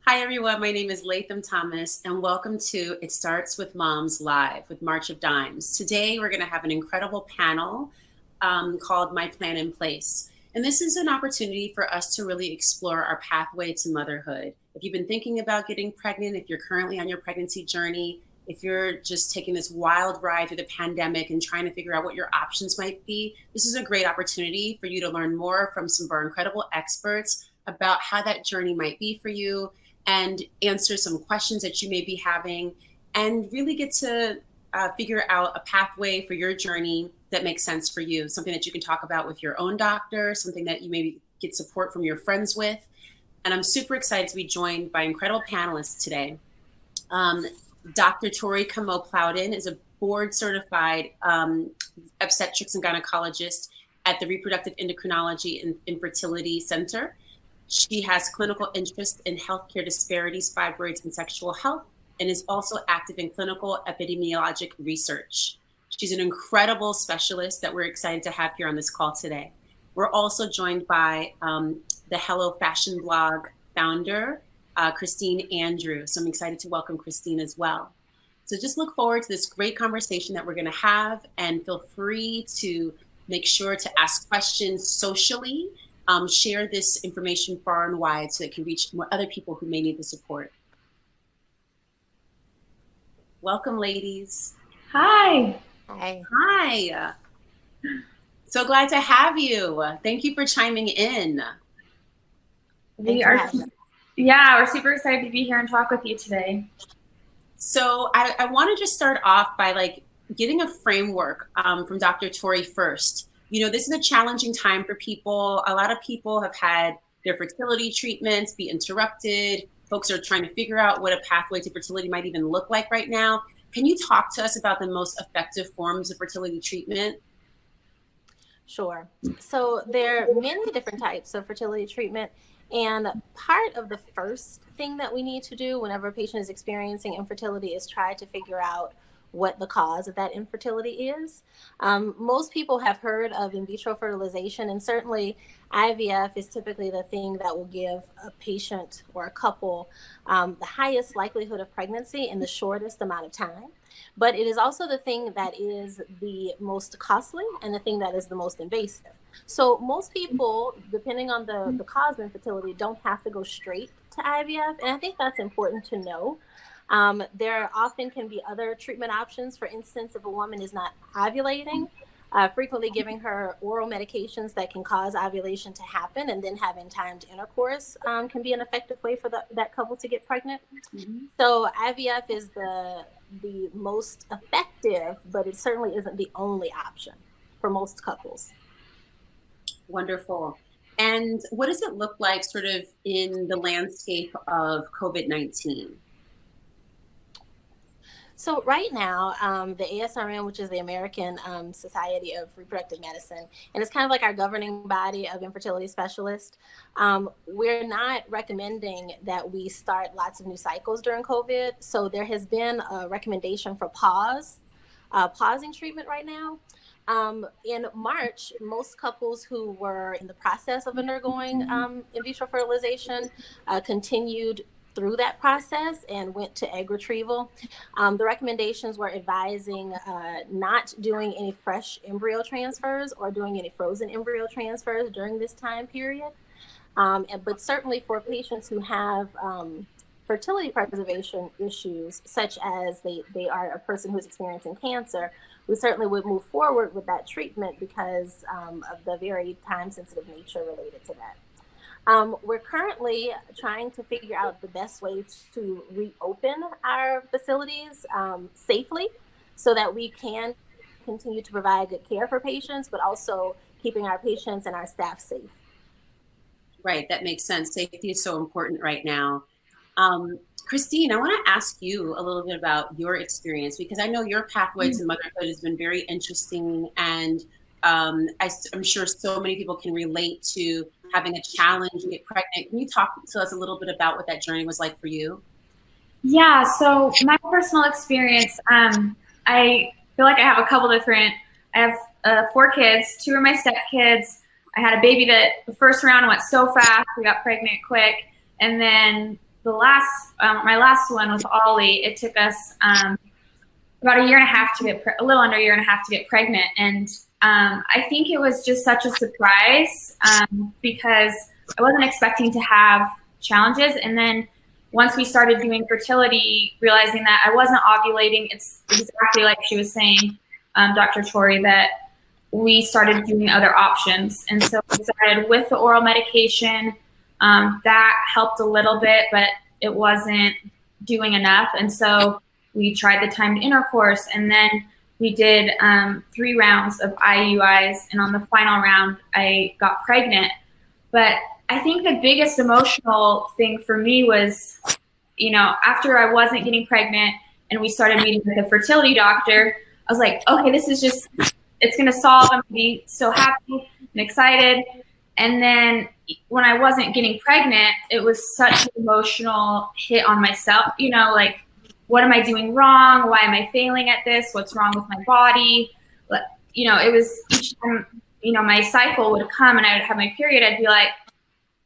Hi, everyone. My name is Latham Thomas, and welcome to It Starts with Moms Live with March of Dimes. Today, we're going to have an incredible panel called My Plan in Place. And this is an opportunity for us to really explore our pathway to motherhood. If you've been thinking about getting pregnant, if you're currently on your pregnancy journey, if you're just taking this wild ride through the pandemic and trying to figure out what your options might be, this is a great opportunity for you to learn more from some of our incredible experts about how that journey might be for you, and answer some questions that you may be having, and really get to figure out a pathway for your journey that makes sense for you, something that you can talk about with your own doctor, something that you maybe get support from your friends with. And I'm super excited to be joined by incredible panelists today. Dr. Tori Camo-Plowden is a board-certified obstetrics and gynecologist at the Reproductive Endocrinology and Infertility Center. She has clinical interest in healthcare disparities, fibroids, and sexual health, and is also active in clinical epidemiologic research. She's an incredible specialist that we're excited to have here on this call today. We're also joined by the Hello Fashion blog founder, Christine Andrew. So I'm excited to welcome Christine as well. So just look forward to this great conversation that we're going to have, and feel free to make sure to ask questions socially. Share this information far and wide so it can reach more other people who may need the support. Welcome, ladies. Hi. Hi. Hi. So glad to have you. Thank you for chiming in. We're super excited to be here and talk with you today. So I want to just start off by getting a framework from Dr. Tori first. You know, this is a challenging time for people. A lot of people have had their fertility treatments be interrupted. Folks are trying to figure out what a pathway to fertility might even look like right now. Can you talk to us about the most effective forms of fertility treatment? Sure. So there are many different types of fertility treatment. And part of the first thing that we need to do whenever a patient is experiencing infertility is try to figure out what the cause of that infertility is. Most people have heard of in vitro fertilization, and certainly IVF is typically the thing that will give a patient or a couple the highest likelihood of pregnancy in the shortest amount of time. But it is also the thing that is the most costly and the thing that is the most invasive. So most people, depending on the cause of infertility, don't have to go straight to IVF. And I think that's important to know. There often can be other treatment options. For instance, if a woman is not ovulating, frequently giving her oral medications that can cause ovulation to happen and then having timed intercourse can be an effective way for that couple to get pregnant. Mm-hmm. So IVF is the most effective, but it certainly isn't the only option for most couples. Wonderful. And what does it look like sort of in the landscape of COVID-19? So right now, the ASRM, which is the American Society of Reproductive Medicine, and it's kind of like our governing body of infertility specialists, we're not recommending that we start lots of new cycles during COVID. So there has been a recommendation for pausing treatment right now. In March, most couples who were in the process of undergoing in vitro fertilization continued through that process and went to egg retrieval. The recommendations were advising not doing any fresh embryo transfers or doing any frozen embryo transfers during this time period. But certainly for patients who have fertility preservation issues, such as they are a person who's experiencing cancer, we certainly would move forward with that treatment because of the very time-sensitive nature related to that. We're currently trying to figure out the best way to reopen our facilities safely so that we can continue to provide good care for patients, but also keeping our patients and our staff safe. Right, that makes sense. Safety is so important right now. Christine, I want to ask you a little bit about your experience because I know your pathway to motherhood has been very interesting, and I'm sure so many people can relate to having a challenge and get pregnant. Can you talk to us a little bit about what that journey was like for you? Yeah, so my personal experience, I feel like I have a couple different, I have 4 kids, 2 are my stepkids. I had a baby that the first round went so fast, we got pregnant quick. And then the last, my last one with Ollie, it took us about a year and a half to get, a little under a year and a half to get pregnant. And I think it was just such a surprise because I wasn't expecting to have challenges. And then once we started doing fertility, realizing that I wasn't ovulating, it's exactly like she was saying, Dr. Tori, that we started doing other options. And so we started with the oral medication. That helped a little bit, but it wasn't doing enough. And so we tried the timed intercourse, and then we did 3 rounds of IUIs. And on the final round, I got pregnant. But I think the biggest emotional thing for me was, you know, after I wasn't getting pregnant and we started meeting with a fertility doctor, I was like, okay, this is just, it's going to solve. I'm going to be so happy and excited. And then when I wasn't getting pregnant, it was such an emotional hit on myself, you know, like, what am I doing wrong? Why am I failing at this? What's wrong with my body? But, you know, it was each time, you know, my cycle would come and I would have my period, I'd be like,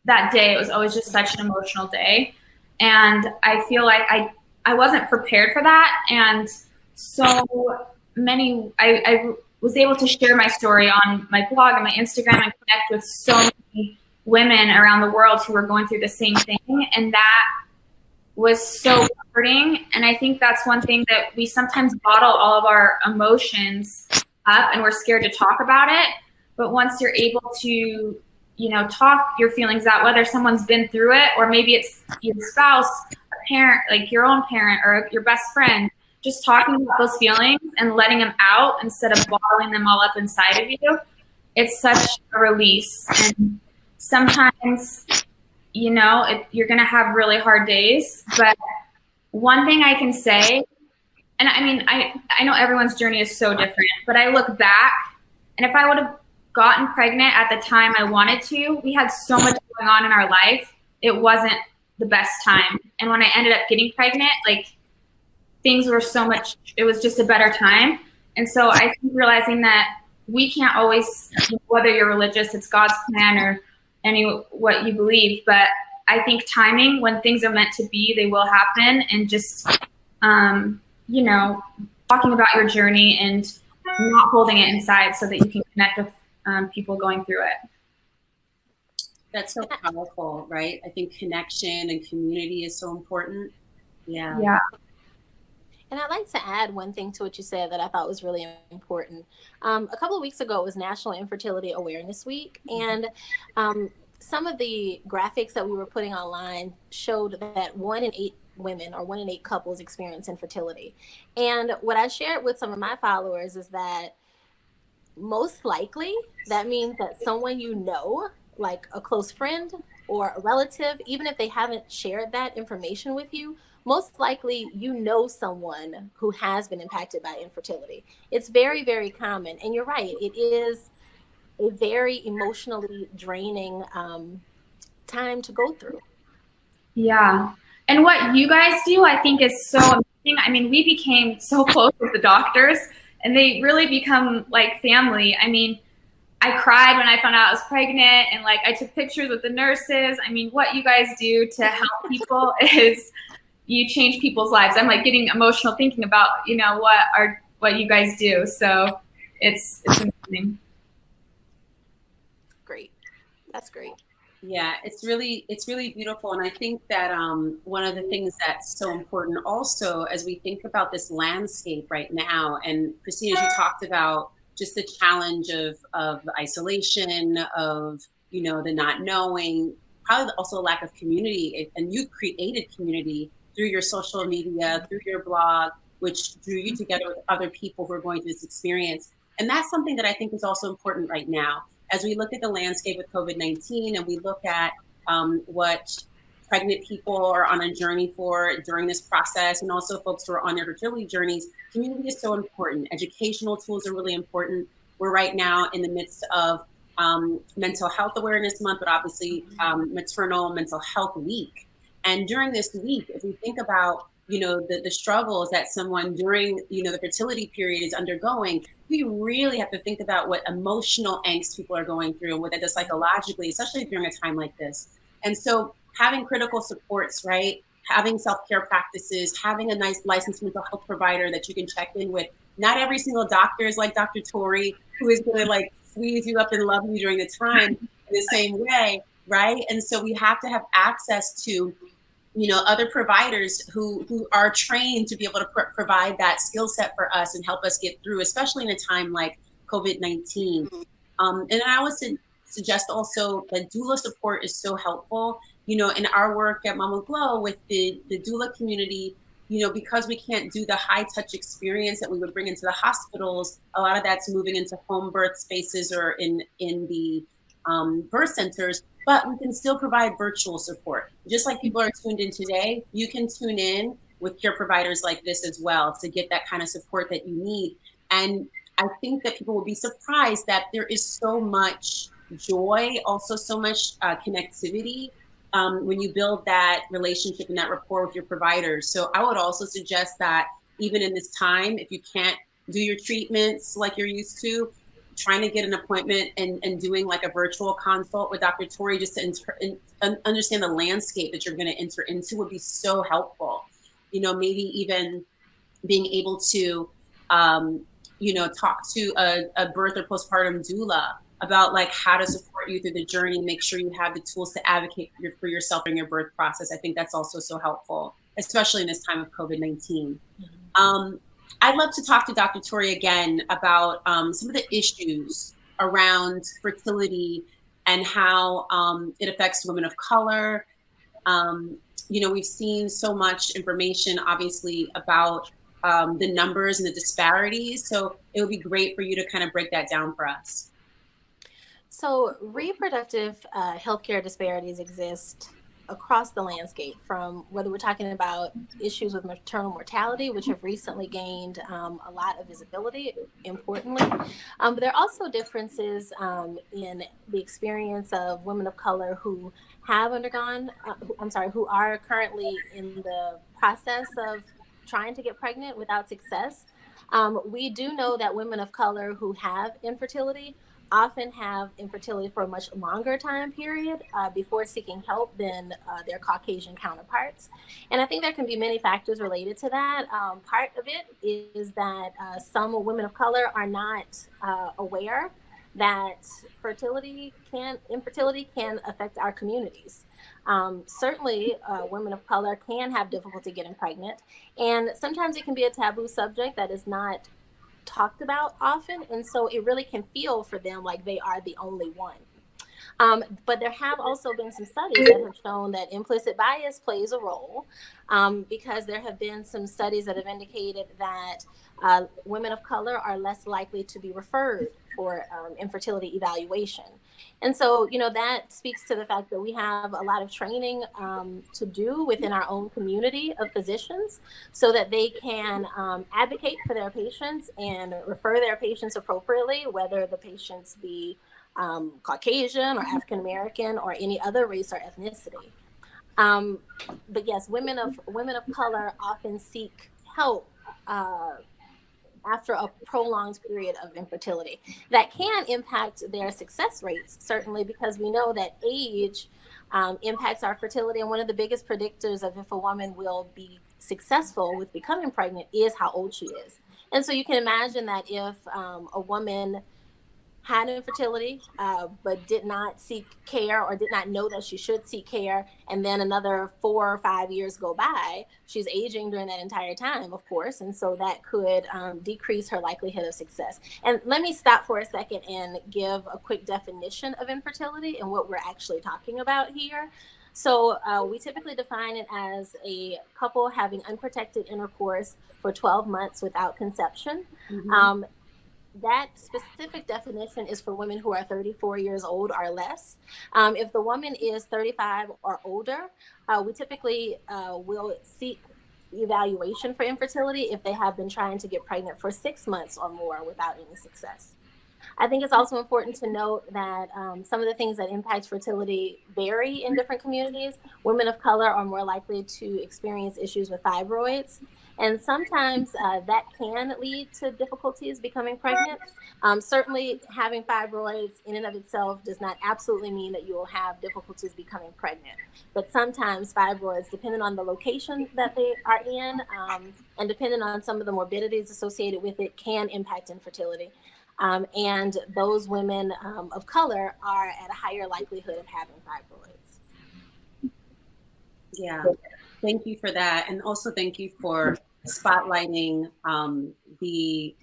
that day, it was always just such an emotional day. And I feel like I wasn't prepared for that. And so many, I was able to share my story on my blog and my Instagram and connect with so many women around the world who were going through the same thing. And that was so comforting. And I think that's one thing that we sometimes bottle all of our emotions up and we're scared to talk about it. But once you're able to, you know, talk your feelings out, whether someone's been through it or maybe it's your spouse, a parent, like your own parent or your best friend, just talking about those feelings and letting them out instead of bottling them all up inside of you, it's such a release. And sometimes, you know, you're going to have really hard days. But one thing I can say, and I mean, I know everyone's journey is so different, but I look back, and if I would have gotten pregnant at the time I wanted to, we had so much going on in our life. It wasn't the best time. And when I ended up getting pregnant, like, things were so much, it was just a better time. And so I think realizing that we can't always, whether you're religious, it's God's plan or what you believe, but I think timing, when things are meant to be, they will happen. And just, you know, talking about your journey and not holding it inside so that you can connect with people going through it. That's so powerful, right? I think connection and community is so important. Yeah. Yeah. And I'd like to add one thing to what you said that I thought was really important. A couple of weeks ago, it was National Infertility Awareness Week. And some of the graphics that we were putting online showed that 1 in 8 women or 1 in 8 couples experience infertility. And what I shared with some of my followers is that most likely that means that someone you know, like a close friend or a relative, even if they haven't shared that information with you, most likely you know someone who has been impacted by infertility. It's very, very common. And you're right, it is a very emotionally draining time to go through. Yeah. And what you guys do, I think, is so amazing. I mean, we became so close with the doctors, and they really become like family. I mean, I cried when I found out I was pregnant, and like I took pictures with the nurses. I mean, what you guys do to help people is you change people's lives. I'm like getting emotional thinking about, what you guys do. So it's amazing. Great. That's great. Yeah, it's really beautiful. And I think that one of the things that's so important also as we think about this landscape right now, and Christina, as you talked about just the challenge of isolation, of, the not knowing, probably also a lack of community. And you created community through your social media, through your blog, which drew you together with other people who are going through this experience. And that's something that I think is also important right now. As we look at the landscape with COVID-19 and we look at what pregnant people are on a journey for during this process, and also folks who are on their fertility journeys, community is so important. Educational tools are really important. We're right now in the midst of Mental Health Awareness Month, but obviously Maternal Mental Health Week. And during this week, if we think about the struggles that someone during the fertility period is undergoing, we really have to think about what emotional angst people are going through and what that does psychologically, especially during a time like this. And so having critical supports, right? Having self-care practices, having a nice licensed mental health provider that you can check in with. Not every single doctor is like Dr. Tori, who is going to like squeeze you up and love you during the time in the same way, right? And so we have to have access to other providers who are trained to be able to provide that skill set for us and help us get through, especially in a time like COVID-19. And I would suggest also that doula support is so helpful. In our work at Mama Glow with the doula community, because we can't do the high touch experience that we would bring into the hospitals, a lot of that's moving into home birth spaces or in the birth centers. But we can still provide virtual support. Just like people are tuned in today, you can tune in with care providers like this as well to get that kind of support that you need. And I think that people will be surprised that there is so much joy, also so much connectivity when you build that relationship and that rapport with your providers. So I would also suggest that even in this time, if you can't do your treatments like you're used to, trying to get an appointment and doing like a virtual consult with Dr. Tori just to understand the landscape that you're going to enter into would be so helpful. Maybe even being able to, talk to a birth or postpartum doula about like how to support you through the journey, make sure you have the tools to advocate for yourself in your birth process. I think that's also so helpful, especially in this time of COVID-19. I'd love to talk to Dr. Tori again about some of the issues around fertility and how it affects women of color. We've seen so much information, obviously, about the numbers and the disparities. So it would be great for you to kind of break that down for us. So reproductive healthcare disparities exist across the landscape, from whether we're talking about issues with maternal mortality, which have recently gained a lot of visibility, importantly. But there are also differences in the experience of women of color who have undergone, who are currently in the process of trying to get pregnant without success. We do know that women of color who have infertility often have infertility for a much longer time period before seeking help than their Caucasian counterparts. And I think there can be many factors related to that. Part of it is that some women of color are not aware that infertility can affect our communities. Certainly, women of color can have difficulty getting pregnant, and sometimes it can be a taboo subject that is not talked about often, and so it really can feel for them like they are the only one. But there have also been some studies that have shown that implicit bias plays a role, because there have been some studies that have indicated that women of color are less likely to be referred for infertility evaluation. And so, that speaks to the fact that we have a lot of training to do within our own community of physicians so that they can advocate for their patients and refer their patients appropriately, whether the patients be Caucasian or African American or any other race or ethnicity. But yes, women of color often seek help after a prolonged period of infertility. That can impact their success rates, certainly, because we know that age impacts our fertility. And one of the biggest predictors of if a woman will be successful with becoming pregnant is how old she is. And so you can imagine that if a woman had infertility, but did not seek care or did not know that she should seek care, and then another 4 or 5 years go by, she's aging during that entire time, of course, and so that could decrease her likelihood of success. And let me stop for a second and give a quick definition of infertility and what we're actually talking about here. So we typically define it as a couple having unprotected intercourse for 12 months without conception. Mm-hmm. That specific definition is for women who are 34 years old or less. If the woman is 35 or older, we typically will seek evaluation for infertility if they have been trying to get pregnant for 6 months or more without any success. I think it's also important to note that some of the things that impact fertility vary in different communities. Women of color are more likely to experience issues with fibroids. And sometimes that can lead to difficulties becoming pregnant. Certainly having fibroids in and of itself does not absolutely mean that you will have difficulties becoming pregnant. But sometimes fibroids, depending on the location that they are in and depending on some of the morbidities associated with it, can impact infertility. And those women of color are at a higher likelihood of having fibroids. Yeah, thank you for that. And also thank you for spotlighting the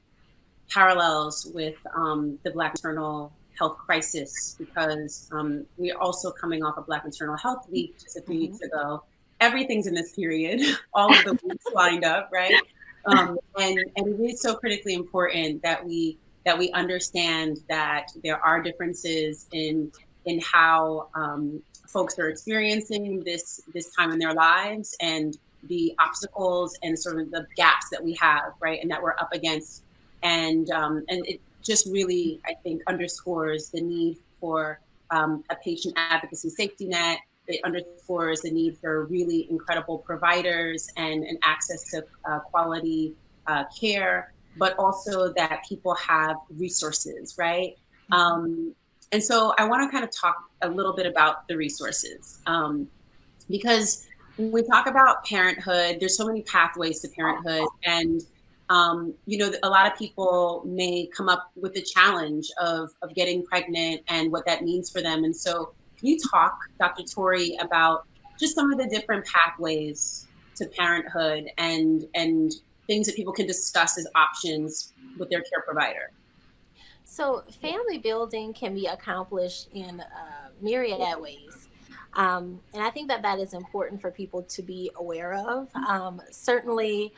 parallels with the Black maternal health crisis, because we are also coming off of Black Maternal Health Week just a few weeks ago. Everything's in this period, all of the weeks lined up, right? And it is so critically important that we understand that there are differences in how folks are experiencing this time in their lives, and the obstacles and sort of the gaps that we have, right, and that we're up against. And it just really, I think, underscores the need for a patient advocacy safety net. It underscores the need for really incredible providers and access to quality care, but also that people have resources, right? And so I want to kind of talk a little bit about the resources, because when we talk about parenthood, there's so many pathways to parenthood. And, a lot of people may come up with the challenge of getting pregnant and what that means for them. And so can you talk, Dr. Torrey, about just some of the different pathways to parenthood and things that people can discuss as options with their care provider? So family building can be accomplished in myriad ways. And I think that is important for people to be aware of. Certainly,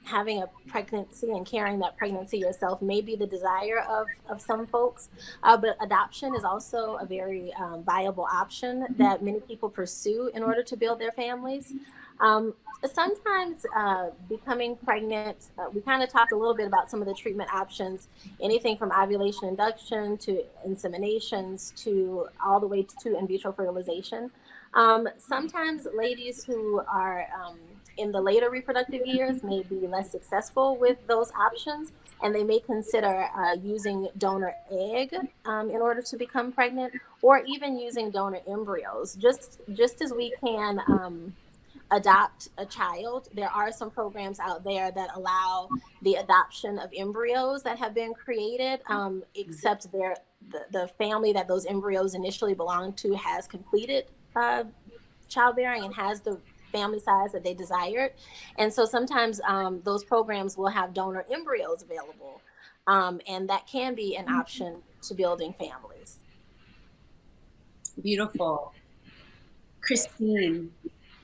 having a pregnancy and carrying that pregnancy yourself may be the desire of some folks, but adoption is also a very viable option that many people pursue in order to build their families. Sometimes becoming pregnant, we kind of talked a little bit about some of the treatment options, anything from ovulation induction to inseminations to all the way to in vitro fertilization. Sometimes ladies who are in the later reproductive years may be less successful with those options, and they may consider using donor egg in order to become pregnant, or even using donor embryos. Just as we can adopt a child, there are some programs out there that allow the adoption of embryos that have been created, except the family that those embryos initially belonged to has completed childbearing and has the family size that they desired. And so sometimes those programs will have donor embryos available, and that can be an option to building families. Beautiful. Christine,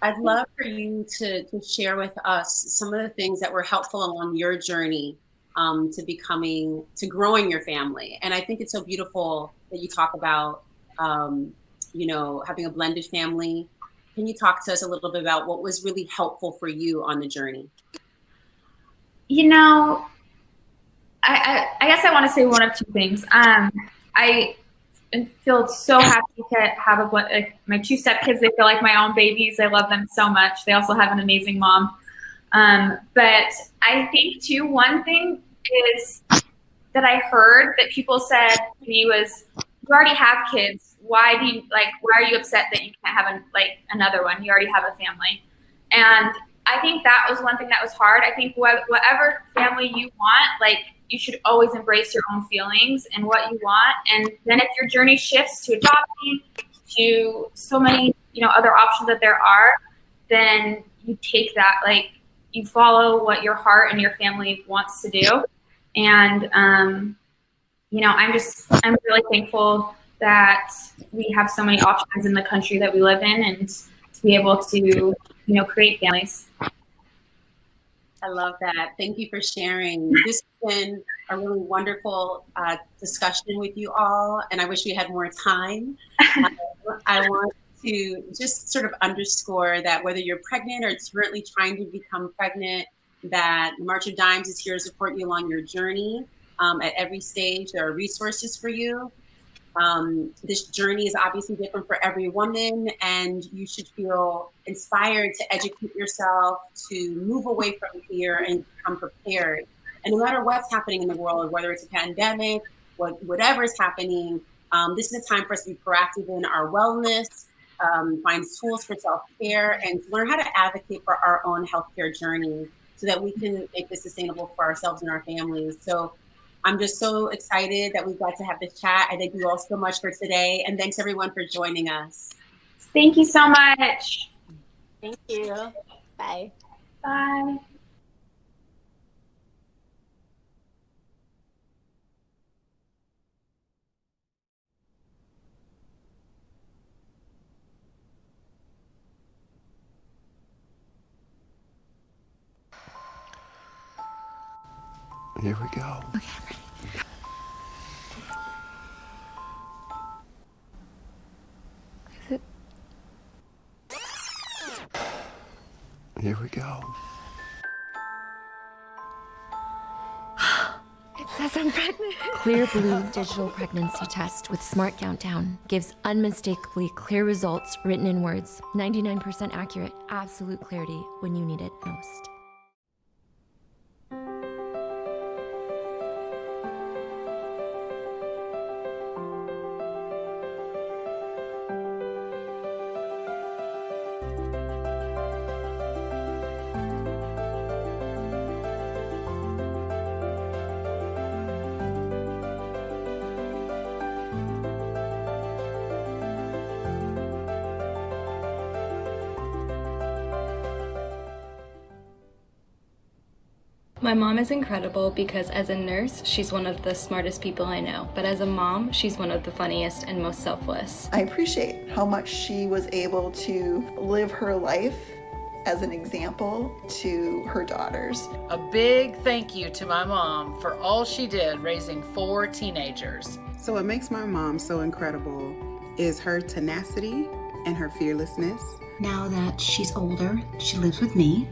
I'd love for you to share with us some of the things that were helpful along your journey to growing your family. And I think it's so beautiful that you talk about, having a blended family. Can you talk to us a little bit about what was really helpful for you on the journey? You know, I guess I want to say one of two things. I feel so happy to have my two stepkids. They feel like my own babies. I love them so much. They also have an amazing mom. But I think too, one thing is that I heard that people said to me was, "You already have kids. Why are you upset that you can't have another one? You already have a family." And I think that was one thing that was hard. I think whatever family you want, you should always embrace your own feelings and what you want. And then if your journey shifts to adopting, to so many, other options that there are, then you take that, you follow what your heart and your family wants to do. And, I'm really thankful that we have so many options in the country that we live in, and to be able to, create families. I love that. Thank you for sharing. This has been a really wonderful discussion with you all, and I wish we had more time. I want to just sort of underscore that whether you're pregnant or currently trying to become pregnant, that the March of Dimes is here to support you along your journey. At every stage, there are resources for you. This journey is obviously different for every woman, and you should feel inspired to educate yourself, to move away from fear and become prepared. And no matter what's happening in the world, whether it's a pandemic, whatever is happening, this is a time for us to be proactive in our wellness, find tools for self-care, and to learn how to advocate for our own healthcare journey so that we can make this sustainable for ourselves and our families. So I'm just so excited that we got to have this chat. I thank you all so much for today. And thanks everyone for joining us. Thank you so much. Thank you. Bye. Bye. Here we go. Okay, I'm ready. Is it? Here we go. It says I'm pregnant. Clear Blue digital pregnancy test with Smart Countdown gives unmistakably clear results written in words. 99% accurate, absolute clarity when you need it most. My mom is incredible because as a nurse, she's one of the smartest people I know. But as a mom, she's one of the funniest and most selfless. I appreciate how much she was able to live her life as an example to her daughters. A big thank you to my mom for all she did raising 4 teenagers. So what makes my mom so incredible is her tenacity and her fearlessness. Now that she's older, she lives with me,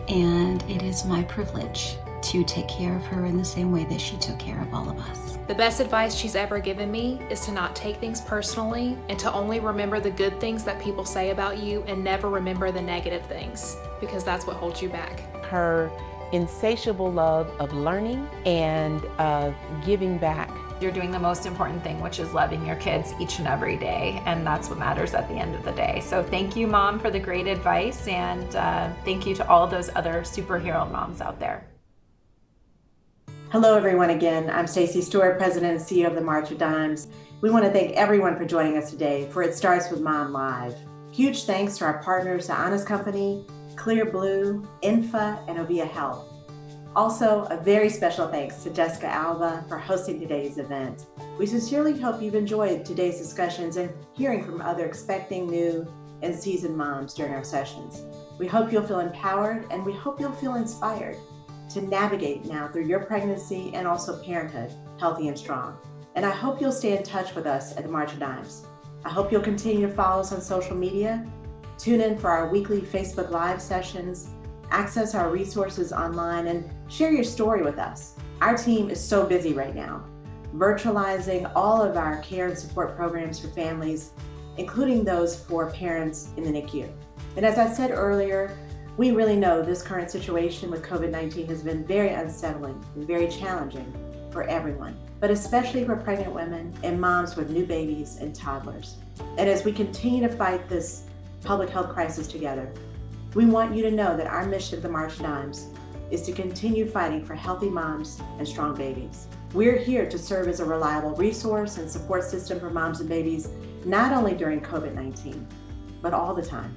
and it is my privilege to take care of her in the same way that she took care of all of us. The best advice she's ever given me is to not take things personally and to only remember the good things that people say about you and never remember the negative things, because that's what holds you back. Her insatiable love of learning and of giving back. You're doing the most important thing, which is loving your kids each and every day, and that's what matters at the end of the day. So thank you, Mom, for the great advice, and thank you to all those other superhero moms out there. Hello, everyone. Again, I'm Stacey Stewart, President and CEO of the March of Dimes. We want to thank everyone for joining us today for It Starts With Mom Live. Huge thanks to our partners, the Honest Company, Clear Blue, INFA, and Ovia Health. Also, a very special thanks to Jessica Alba for hosting today's event. We sincerely hope you've enjoyed today's discussions and hearing from other expecting, new, and seasoned moms during our sessions. We hope you'll feel empowered and we hope you'll feel inspired to navigate now through your pregnancy and also parenthood, healthy and strong. And I hope you'll stay in touch with us at the March of Dimes. I hope you'll continue to follow us on social media, tune in for our weekly Facebook Live sessions, access our resources online, and share your story with us. Our team is so busy right now, virtualizing all of our care and support programs for families, including those for parents in the NICU. And as I said earlier, we really know this current situation with COVID-19 has been very unsettling and very challenging for everyone, but especially for pregnant women and moms with new babies and toddlers. And as we continue to fight this public health crisis together, we want you to know that our mission at the March of Dimes is to continue fighting for healthy moms and strong babies. We're here to serve as a reliable resource and support system for moms and babies, not only during COVID-19, but all the time.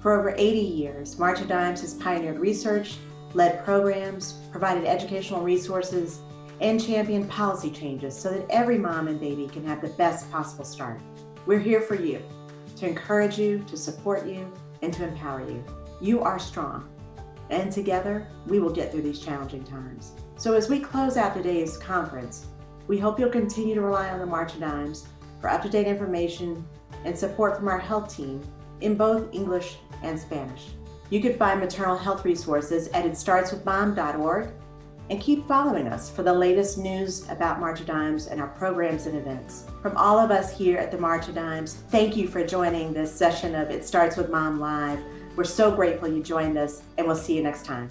For over 80 years, March of Dimes has pioneered research, led programs, provided educational resources, and championed policy changes so that every mom and baby can have the best possible start. We're here for you, to encourage you, to support you, and to empower you. You are strong, and together we will get through these challenging times. So as we close out today's conference, we hope you'll continue to rely on the March of Dimes for up-to-date information and support from our health team in both English and Spanish. You can find maternal health resources at itstartswithmom.org and keep following us for the latest news about March of Dimes and our programs and events. From all of us here at the March of Dimes, thank you for joining this session of It Starts With Mom Live. We're so grateful you joined us, and we'll see you next time.